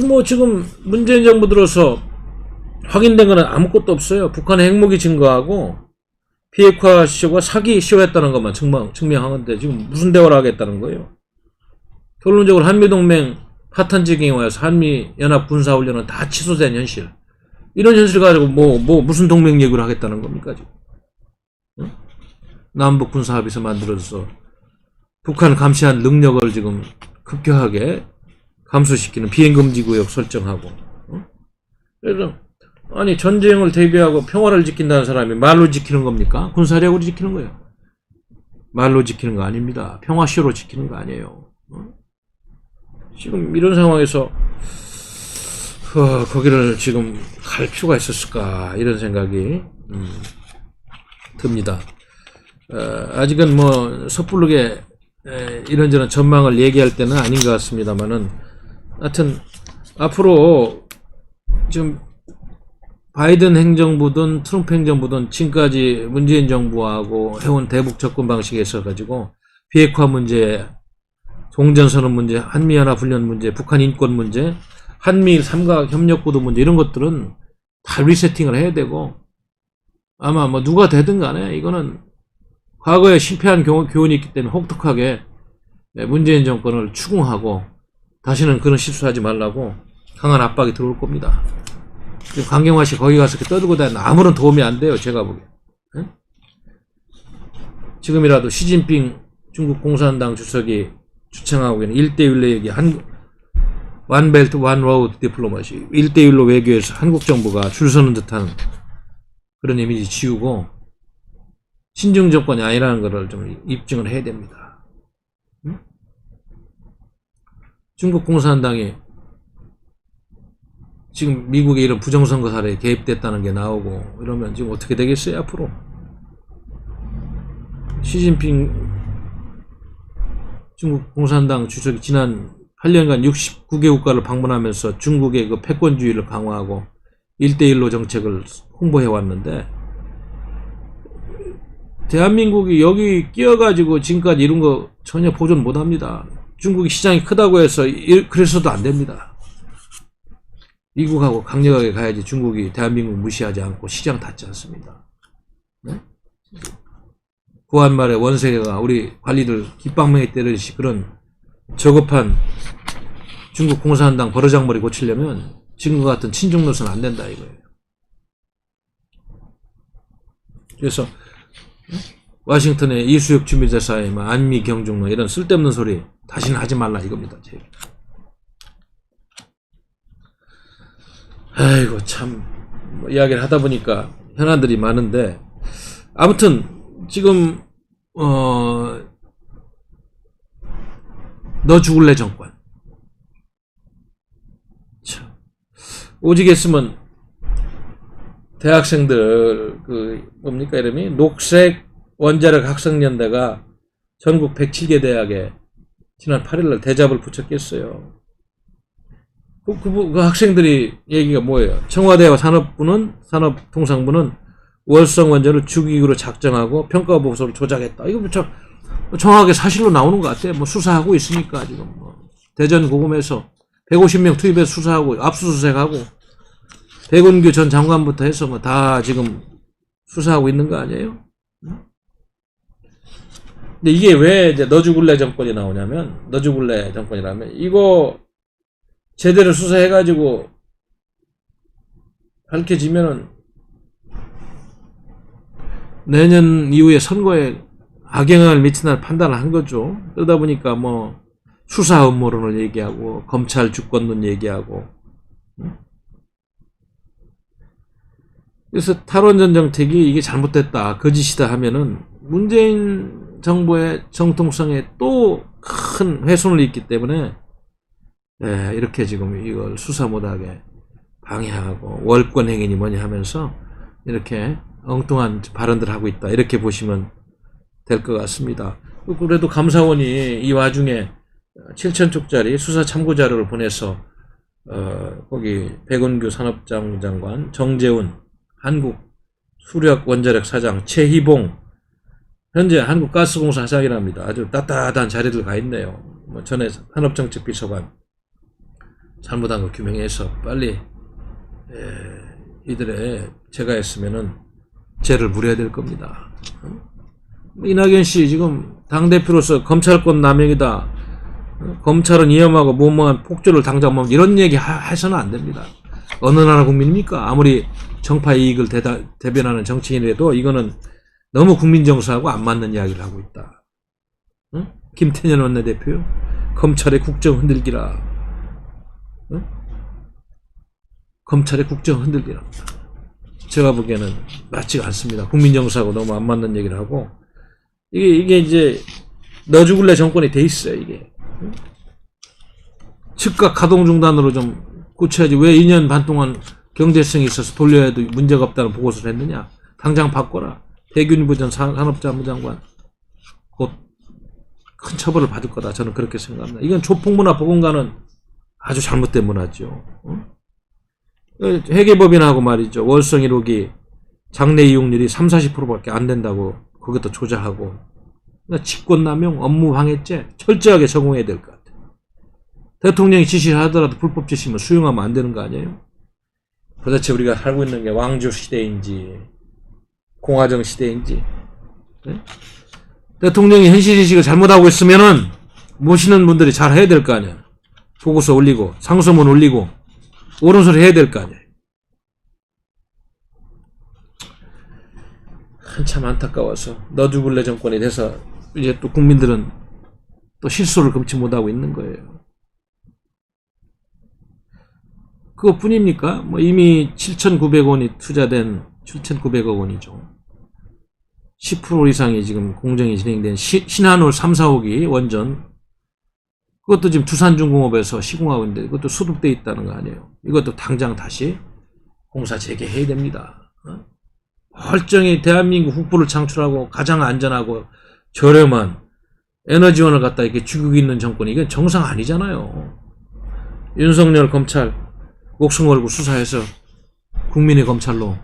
뭐 지금 문재인 정부 들어서 확인된 거는 아무것도 없어요. 북한의 핵무기 증거하고 비핵화 쇼가 사기 쇼였다는 것만 증명한 건데 지금 무슨 대화를 하겠다는 거예요? 결론적으로 한미동맹 파탄 지경에 와서 한미연합 군사훈련은 다 취소된 현실. 이런 현실 가지고 무슨 동맹 얘기를 하겠다는 겁니까, 지금? 응? 남북 군사합의서 만들어서 북한 감시한 능력을 지금 급격하게 감소시키는 비행금지구역 설정하고. 응? 그래서, 아니, 전쟁을 대비하고 평화를 지킨다는 사람이 말로 지키는 겁니까? 군사력으로 지키는 거예요. 말로 지키는 거 아닙니다. 평화쇼로 지키는 거 아니에요. 응? 지금 이런 상황에서 거기를 지금 갈 필요가 있었을까 이런 생각이 듭니다. 아직은 뭐 섣부르게 이런저런 전망을 얘기할 때는 아닌 것 같습니다만은 하여튼 앞으로 지금 바이든 행정부든 트럼프 행정부든 지금까지 문재인 정부하고 해온 대북 접근 방식에 있어 가지고 비핵화 문제, 종전선언 문제, 한미연합훈련 문제, 북한 인권 문제, 한미일 삼각 협력구도 문제 이런 것들은 다 리세팅을 해야 되고 아마 뭐 누가 되든 간에 이거는 과거에 실패한 교훈이 있기 때문에 혹독하게 문재인 정권을 추궁하고 다시는 그런 실수하지 말라고 강한 압박이 들어올 겁니다. 강경화 씨 거기 가서 이렇게 떠들고 다니는 아무런 도움이 안 돼요. 제가 보기에. 응? 지금이라도 시진핑 중국 공산당 주석이 주창하고 있는 1대1로 얘기, 원벨트 원로드 디플로마시, 1대1로 외교에서 한국 정부가 줄 서는 듯한 그런 이미지 지우고 신중 정권이 아니라는 것을 좀 입증을 해야 됩니다. 응? 중국 공산당이 지금 미국의 이런 부정선거 사례에 개입됐다는 게 나오고 이러면 지금 어떻게 되겠어요 앞으로? 시진핑 중국 공산당 주석이 지난 8년간 69개 국가를 방문하면서 중국의 그 패권주의를 강화하고 1대1로 정책을 홍보해 왔는데 대한민국이 여기 끼어가지고 지금까지 이런 거 전혀 보존 못합니다. 중국이 시장이 크다고 해서 그래서도 안 됩니다. 미국하고 강력하게 가야지 중국이 대한민국 무시하지 않고 시장 닫지 않습니다. 네? 구한말에 원세계가 우리 관리들 깃방망이 때리듯이 그런 저급한 중국 공산당 버르장머리 고치려면 지금과 같은 친중 노선 안 된다 이거예요. 그래서 와싱턴의 이수혁 주미대사의 안미 경중론 이런 쓸데없는 소리 다시는 하지 말라 이겁니다. 아이고 참 이야기를 하다 보니까 현안들이 많은데 아무튼 지금 너 죽을래 정권 참 오직 했으면 대학생들 그 뭡니까 이름이 녹색 원자력 학생연대가 전국 107개 대학에 지난 8일날 대잡을 붙였겠어요. 그 학생들이 얘기가 뭐예요? 청와대와 산업통상부는 월성 원전을 주기구로 작정하고 평가 보고서를 조작했다. 이거 뭐 정확하게 사실로 나오는 것 같아요. 뭐 수사하고 있으니까 지금 대전 고검에서 150명 투입해서 수사하고 압수수색하고 백운규 전 장관부터 해서 뭐 다 지금 수사하고 있는 거 아니에요? 근데 이게 왜 이제 너 죽을래 정권이 나오냐면 너 죽을래 정권이라면 이거 제대로 수사해가지고 밝혀지면은 내년 이후에 선거에 악영향을 미친다는 판단을 한 거죠. 그러다 보니까 뭐 수사 음모론을 얘기하고 검찰 주권론 얘기하고 그래서 탈원전 정책이 이게 잘못됐다 거짓이다 하면은 문재인 정부의 정통성에 또 큰 훼손을 입기 때문에 이렇게 지금 이걸 수사 못하게 방해하고 월권 행위니 뭐니 하면서 이렇게 엉뚱한 발언들 하고 있다 이렇게 보시면 될 것 같습니다. 그래도 감사원이 이 와중에 7,000쪽짜리 수사 참고 자료를 보내서 거기 백운규 산업장관, 정재훈 한국 수력 원자력 사장, 최희봉 현재 한국가스공사 사장이랍니다. 아주 따뜻한 자리들 가 있네요. 뭐 전에 산업정책비서관 잘못한 거 규명해서 빨리 이들의 제가 했으면은 죄를 물어야 될 겁니다. 이낙연 씨 지금 당대표로서 검찰권 남용이다. 검찰은 위험하고 무모한 폭주를 당장 뭐 이런 얘기 해서는 안 됩니다. 어느 나라 국민입니까? 아무리 정파 이익을 대변하는 정치인이라도 이거는 너무 국민 정서하고 안 맞는 이야기를 하고 있다. 응? 김태년 원내대표요. 검찰의 국정 흔들기라. 응? 검찰의 국정 흔들기랍니다. 제가 보기에는 맞지가 않습니다. 국민 정서하고 너무 안 맞는 얘기를 하고 이게 이제 너 죽을래 정권이 돼 있어요. 이게 응? 즉각 가동 중단으로 좀 고쳐야지. 왜 2년 반 동안 경제성이 있어서 돌려야 해도 문제가 없다는 보고서를 했느냐. 당장 바꿔라. 대균부 전 산업자문장관 곧 큰 처벌을 받을 거다. 저는 그렇게 생각합니다. 이건 조폭문화 보건과는 아주 잘못된 문화죠. 응? 회계법인하고 말이죠. 월성 1호기 장래 이용률이 30-40%밖에 안 된다고 거기다 조작하고 직권남용, 업무방해죄 철저하게 적용해야 될 것 같아요. 대통령이 지시를 하더라도 불법 지시면 수용하면 안 되는 거 아니에요? 도대체 우리가 살고 있는 게 왕조 시대인지 공화정 시대인지. 네? 대통령이 현실인식을 잘못하고 있으면은 모시는 분들이 잘 해야 될 거 아니야. 보고서 올리고 상소문 올리고 옳은 소리 해야 될 거 아니에요. 한참 안타까워서 너 죽을래 정권이 돼서 이제 또 국민들은 또 실수를 금치 못하고 있는 거예요. 그것뿐입니까? 뭐 이미 7,900원이 투자된 7,900억 원이죠. 10% 이상이 지금 공정이 진행된 신한울 3, 4호기 원전 그것도 지금 두산중공업에서 시공하고 있는데 이것도 수습돼 있다는 거 아니에요. 이것도 당장 다시 공사 재개해야 됩니다. 멀쩡히 대한민국 국부를 창출하고 가장 안전하고 저렴한 에너지원을 갖다 이렇게 죽이고 있는 정권이 이건 정상 아니잖아요. 윤석열 검찰 목숨 걸고 수사해서 국민의 검찰로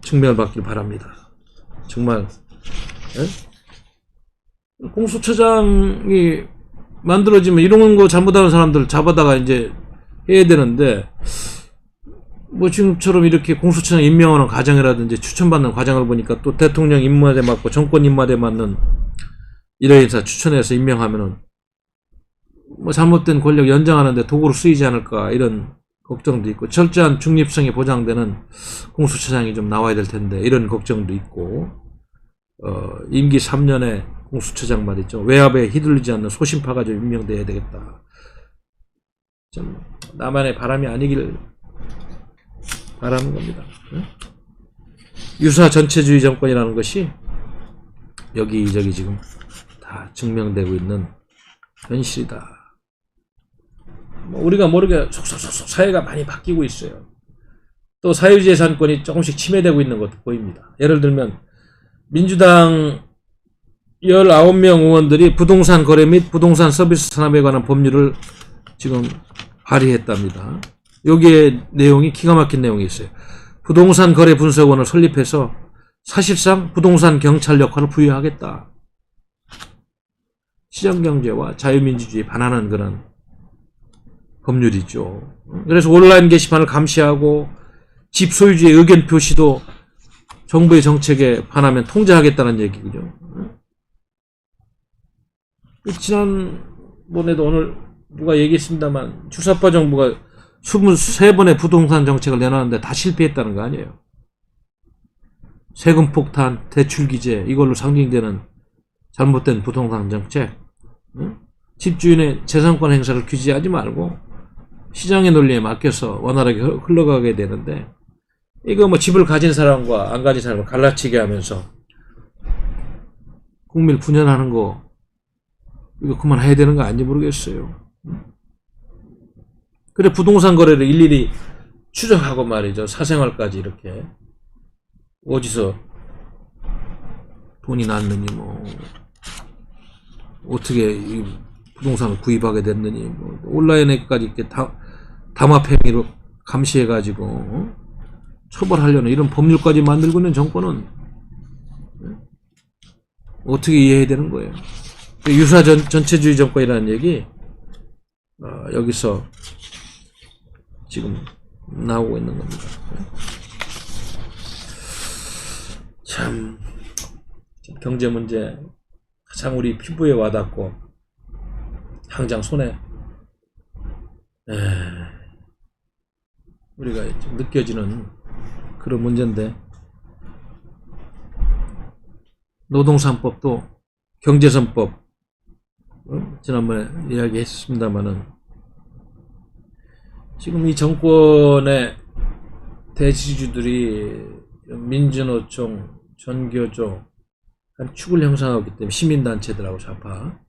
증명받길 바랍니다. 정말 공수처장이 만들어지면 이런 거 잘못하는 사람들 잡아다가 이제 해야 되는데 뭐 지금처럼 이렇게 공수처장 임명하는 과정이라든지 추천받는 과정을 보니까 또 대통령 임무에 맞고 정권 임무에 맞는 일회인사 추천해서 임명하면은 뭐 잘못된 권력 연장하는데 도구로 쓰이지 않을까 이런 걱정도 있고 철저한 중립성이 보장되는 공수처장이 좀 나와야 될 텐데 이런 걱정도 있고 임기 3년에 공수처장 말이죠. 외압에 휘둘리지 않는 소심파가 좀 임명돼야 되겠다. 좀 나만의 바람이 아니길 바라는 겁니다. 유사 전체주의 정권이라는 것이 여기저기 지금 다 증명되고 있는 현실이다. 뭐 우리가 모르게 속속속속 사회가 많이 바뀌고 있어요. 또 사유재산권이 조금씩 침해되고 있는 것도 보입니다. 예를 들면 민주당 19명 의원들이 부동산 거래 및 부동산 서비스 산업에 관한 법률을 지금 발의했답니다. 여기에 내용이 기가 막힌 내용이 있어요. 부동산 거래 분석원을 설립해서 사실상 부동산 경찰 역할을 부여하겠다. 시장경제와 자유민주주의에 반하는 그런 법률이죠. 그래서 온라인 게시판을 감시하고 집 소유주의 의견 표시도 정부의 정책에 반하면 통제하겠다는 얘기죠. 지난번에도 오늘 누가 얘기했습니다만 주사파 정부가 23번의 부동산 정책을 내놨는데 다 실패했다는 거 아니에요. 세금 폭탄, 대출 규제 이걸로 상징되는 잘못된 부동산 정책. 집주인의 재산권 행사를 규제하지 말고 시장의 논리에 맡겨서 원활하게 흘러가게 되는데 이거 뭐 집을 가진 사람과 안 가진 사람을 갈라치게 하면서 국민을 분열하는 거 이거 그만해야 되는 거 아닌지 모르겠어요. 그래 부동산 거래를 일일이 추적하고 말이죠. 사생활까지 이렇게 어디서 돈이 났느니 뭐 어떻게 이 부동산을 구입하게 됐느니 뭐 온라인에까지 이렇게 담합행위로 감시해가지고 처벌하려는 이런 법률까지 만들고 있는 정권은 어떻게 이해해야 되는 거예요? 유사 전체주의 정권이라는 얘기 여기서 지금 나오고 있는 겁니다. 참 경제 문제 가장 우리 피부에 와닿고 당장 손에 우리가 좀 느껴지는 그런 문제인데, 노동3법도 경제3법 지난번에 이야기했습니다만은 지금 이 정권의 대지주들이 민주노총, 전교조 한 축을 형성하고 있기 때문에 시민단체들하고 좌파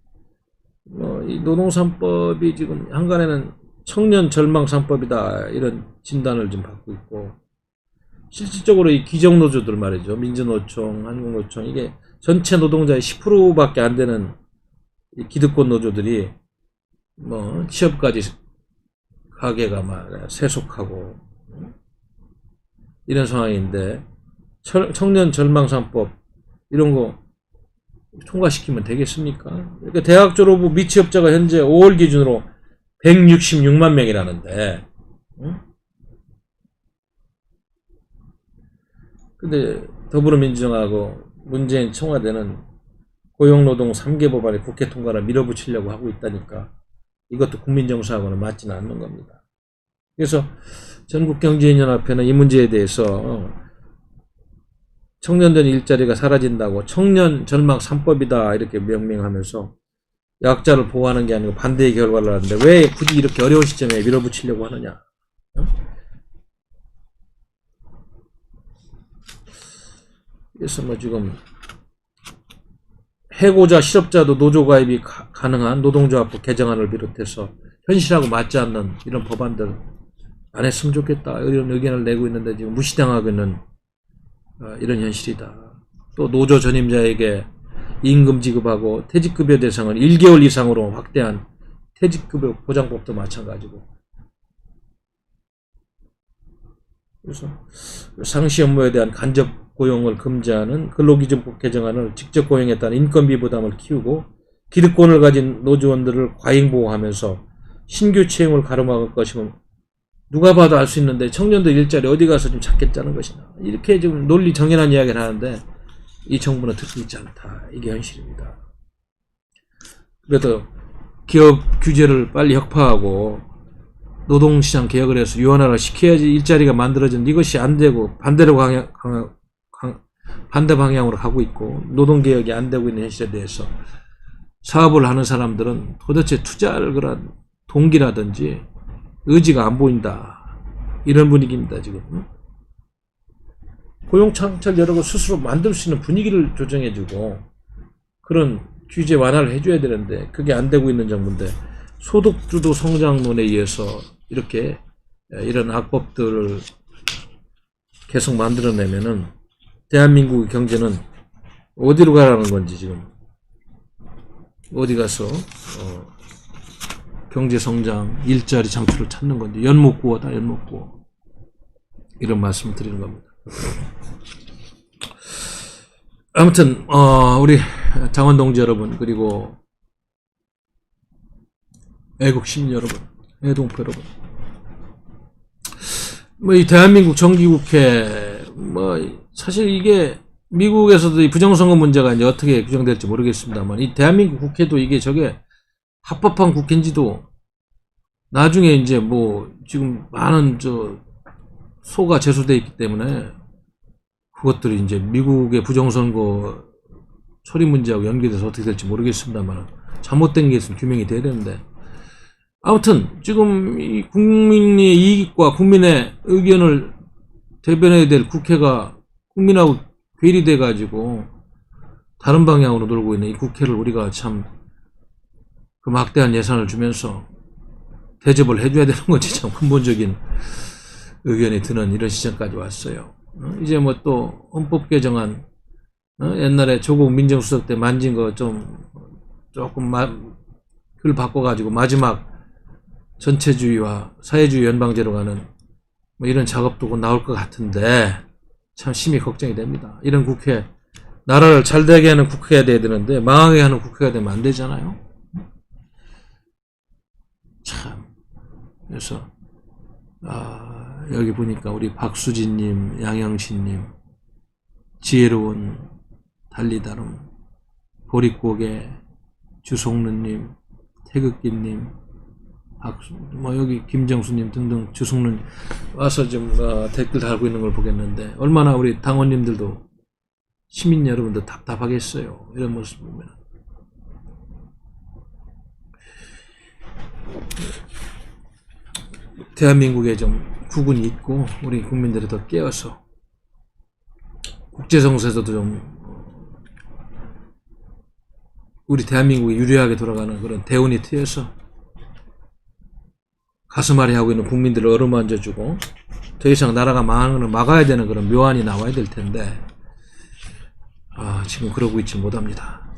이 노동3법이 지금 한간에는 청년 절망 3법이다 이런 진단을 좀 받고 있고, 실질적으로 이 기정노조들 말이죠. 민주노총, 한국노총 이게 전체 노동자의 10%밖에 안 되는 이 기득권 노조들이 뭐 취업까지 가게가 막 세속하고 이런 상황인데, 청년 절망 3법 이런 거 통과시키면 되겠습니까? 그러니까 대학 졸업 후 미취업자가 현재 5월 기준으로 166만 명이라는데, 근데 더불어민주당하고 문재인 청와대는 고용노동 3개 법안의 국회 통과를 밀어붙이려고 하고 있다니까 이것도 국민정서하고는 맞지는 않는 겁니다. 그래서 전국경제인연합회는 이 문제에 대해서 청년들 일자리가 사라진다고 청년 절망 3법이다 이렇게 명명하면서 약자를 보호하는 게 아니고 반대의 결과를 하는데 왜 굳이 이렇게 어려운 시점에 밀어붙이려고 하느냐. 그래서 뭐 지금 해고자 실업자도 노조 가입이 가능한 노동조합법 개정안을 비롯해서 현실하고 맞지 않는 이런 법안들 안 했으면 좋겠다 이런 의견을 내고 있는데 지금 무시당하고 있는 이런 현실이다. 또 노조 전임자에게 임금 지급하고 퇴직급여 대상을 1개월 이상으로 확대한 퇴직급여 보장법도 마찬가지고, 그래서 상시 업무에 대한 간접 고용을 금지하는 근로기준법 개정안을 직접 고용에 따른 인건비 부담을 키우고 기득권을 가진 노조원들을 과잉보호하면서 신규 채용을 가로막을 것이면 누가 봐도 알 수 있는데 청년들 일자리 어디 가서 좀 찾겠다는 것이나 이렇게 지금 논리 정연한 이야기를 하는데 이 정부는 듣고 있지 않다. 이게 현실입니다. 그래도 기업 규제를 빨리 혁파하고 노동시장 개혁을 해서 유연화를 시켜야지 일자리가 만들어지는 이것이 안 되고 반대 방향으로 가고 있고 노동개혁이 안 되고 있는 현실에 대해서 사업을 하는 사람들은 도대체 투자를 그런 동기라든지 의지가 안 보인다. 이런 분위기입니다, 지금. 고용창출 여러 거 스스로 만들 수 있는 분위기를 조정해주고 그런 규제 완화를 해줘야 되는데 그게 안 되고 있는 정부인데 소득주도 성장론에 의해서 이렇게 이런 악법들을 계속 만들어내면은 대한민국의 경제는 어디로 가라는 건지 지금 어디 가서 경제 성장, 일자리 창출을 찾는 건지 연못구어다 연못구어 이런 말씀을 드리는 겁니다. 아무튼 우리 당원 동지 여러분 그리고 애국 시민 여러분, 애동포 여러분, 뭐 이 대한민국 정기국회 뭐 사실 이게 미국에서도 이 부정선거 문제가 이제 어떻게 규정될지 모르겠습니다만 이 대한민국 국회도 이게 저게 합법한 국회인지도 나중에 이제 뭐 지금 많은 소가 제소돼 있기 때문에 그것들이 이제 미국의 부정선거 처리 문제하고 연계돼서 어떻게 될지 모르겠습니다만 잘못된 게 있으면 규명이 돼야 되는데, 아무튼 지금 이 국민의 이익과 국민의 의견을 대변해야 될 국회가 국민하고 괴리돼 가지고 다른 방향으로 놀고 있는 이 국회를 우리가 참 그 막대한 예산을 주면서 대접을 해줘야 되는 건지 참 근본적인 의견이 드는 이런 시점까지 왔어요. 이제 뭐 또 헌법 개정안 옛날에 조국 민정수석 때 만진 거 조금 글 바꿔가지고 마지막 전체주의와 사회주의 연방제로 가는 뭐 이런 작업도 곧 나올 것 같은데 참 심히 걱정이 됩니다. 이런 국회, 나라를 잘 되게 하는 국회가 돼야 되는데 망하게 하는 국회가 되면 안 되잖아요. 참. 그래서 여기 보니까 우리 박수진님, 양영신님, 지혜로운 달리다름, 보릿고개, 주송르님, 태극기님, 뭐 여기 김정수님 등등 주승론 와서 좀 댓글 달고 있는 걸 보겠는데 얼마나 우리 당원님들도 시민 여러분들 답답하겠어요. 이런 모습 보면. 대한민국에 좀 국운이 있고 우리 국민들이 더 깨어서 국제정세에서도 좀 우리 대한민국이 유리하게 돌아가는 그런 대운이 트여서 가슴앓이 하고 있는 국민들을 어루만져주고 더 이상 나라가 망하는 걸 막아야 되는 그런 묘안이 나와야 될 텐데 지금 그러고 있지 못합니다.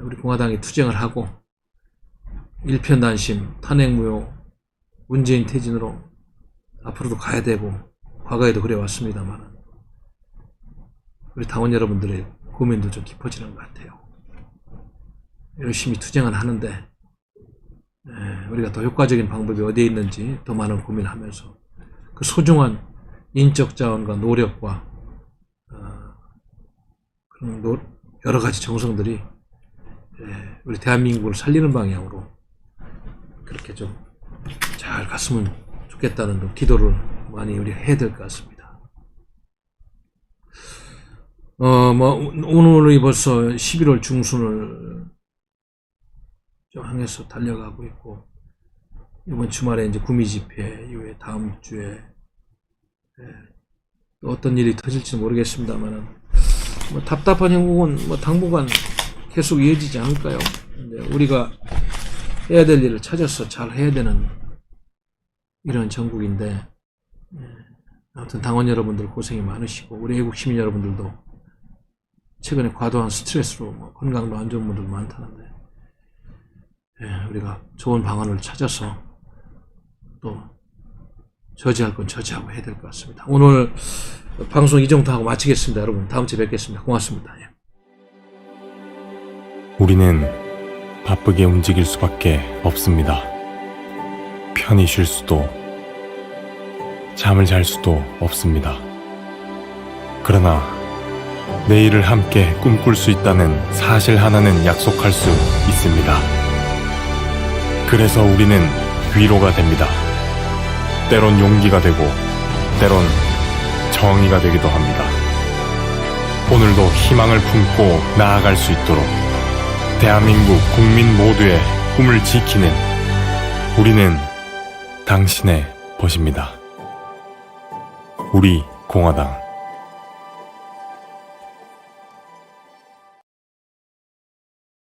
우리 공화당이 투쟁을 하고 일편단심, 탄핵무효, 문재인 퇴진으로 앞으로도 가야 되고 과거에도 그래 왔습니다만 우리 당원 여러분들의 고민도 좀 깊어지는 것 같아요. 열심히 투쟁은 하는데 우리가 더 효과적인 방법이 어디에 있는지 더 많은 고민을 하면서 그 소중한 인적 자원과 노력과 그런 여러 가지 정성들이 우리 대한민국을 살리는 방향으로 그렇게 좀 잘 갔으면 좋겠다는 좀 기도를 많이 우리가 해야 될 것 같습니다. 오늘이 벌써 11월 중순을 좀 향해서 달려가고 있고, 이번 주말에 이제 구미 집회 이후에 다음 주에 또 어떤 일이 터질지 모르겠습니다만은, 답답한 형국은 당분간 계속 이어지지 않을까요? 우리가 해야 될 일을 찾아서 잘 해야 되는 이런 전국인데, 아무튼 당원 여러분들 고생이 많으시고 우리 애국 시민 여러분들도 최근에 과도한 스트레스로 건강도 안 좋은 분들 많다는데 우리가 좋은 방안을 찾아서 또 저지할 건 저지하고 해야 될 것 같습니다. 오늘 방송 이 정도 하고 마치겠습니다. 여러분 다음 주에 뵙겠습니다. 고맙습니다. 우리는 바쁘게 움직일 수밖에 없습니다. 편히 쉴 수도, 잠을 잘 수도 없습니다. 그러나 내일을 함께 꿈꿀 수 있다는 사실 하나는 약속할 수 있습니다. 그래서 우리는 위로가 됩니다. 때론 용기가 되고, 때론 정의가 되기도 합니다. 오늘도 희망을 품고 나아갈 수 있도록 대한민국 국민 모두의 꿈을 지키는 우리는 당신의 벗입니다. 우리 공화당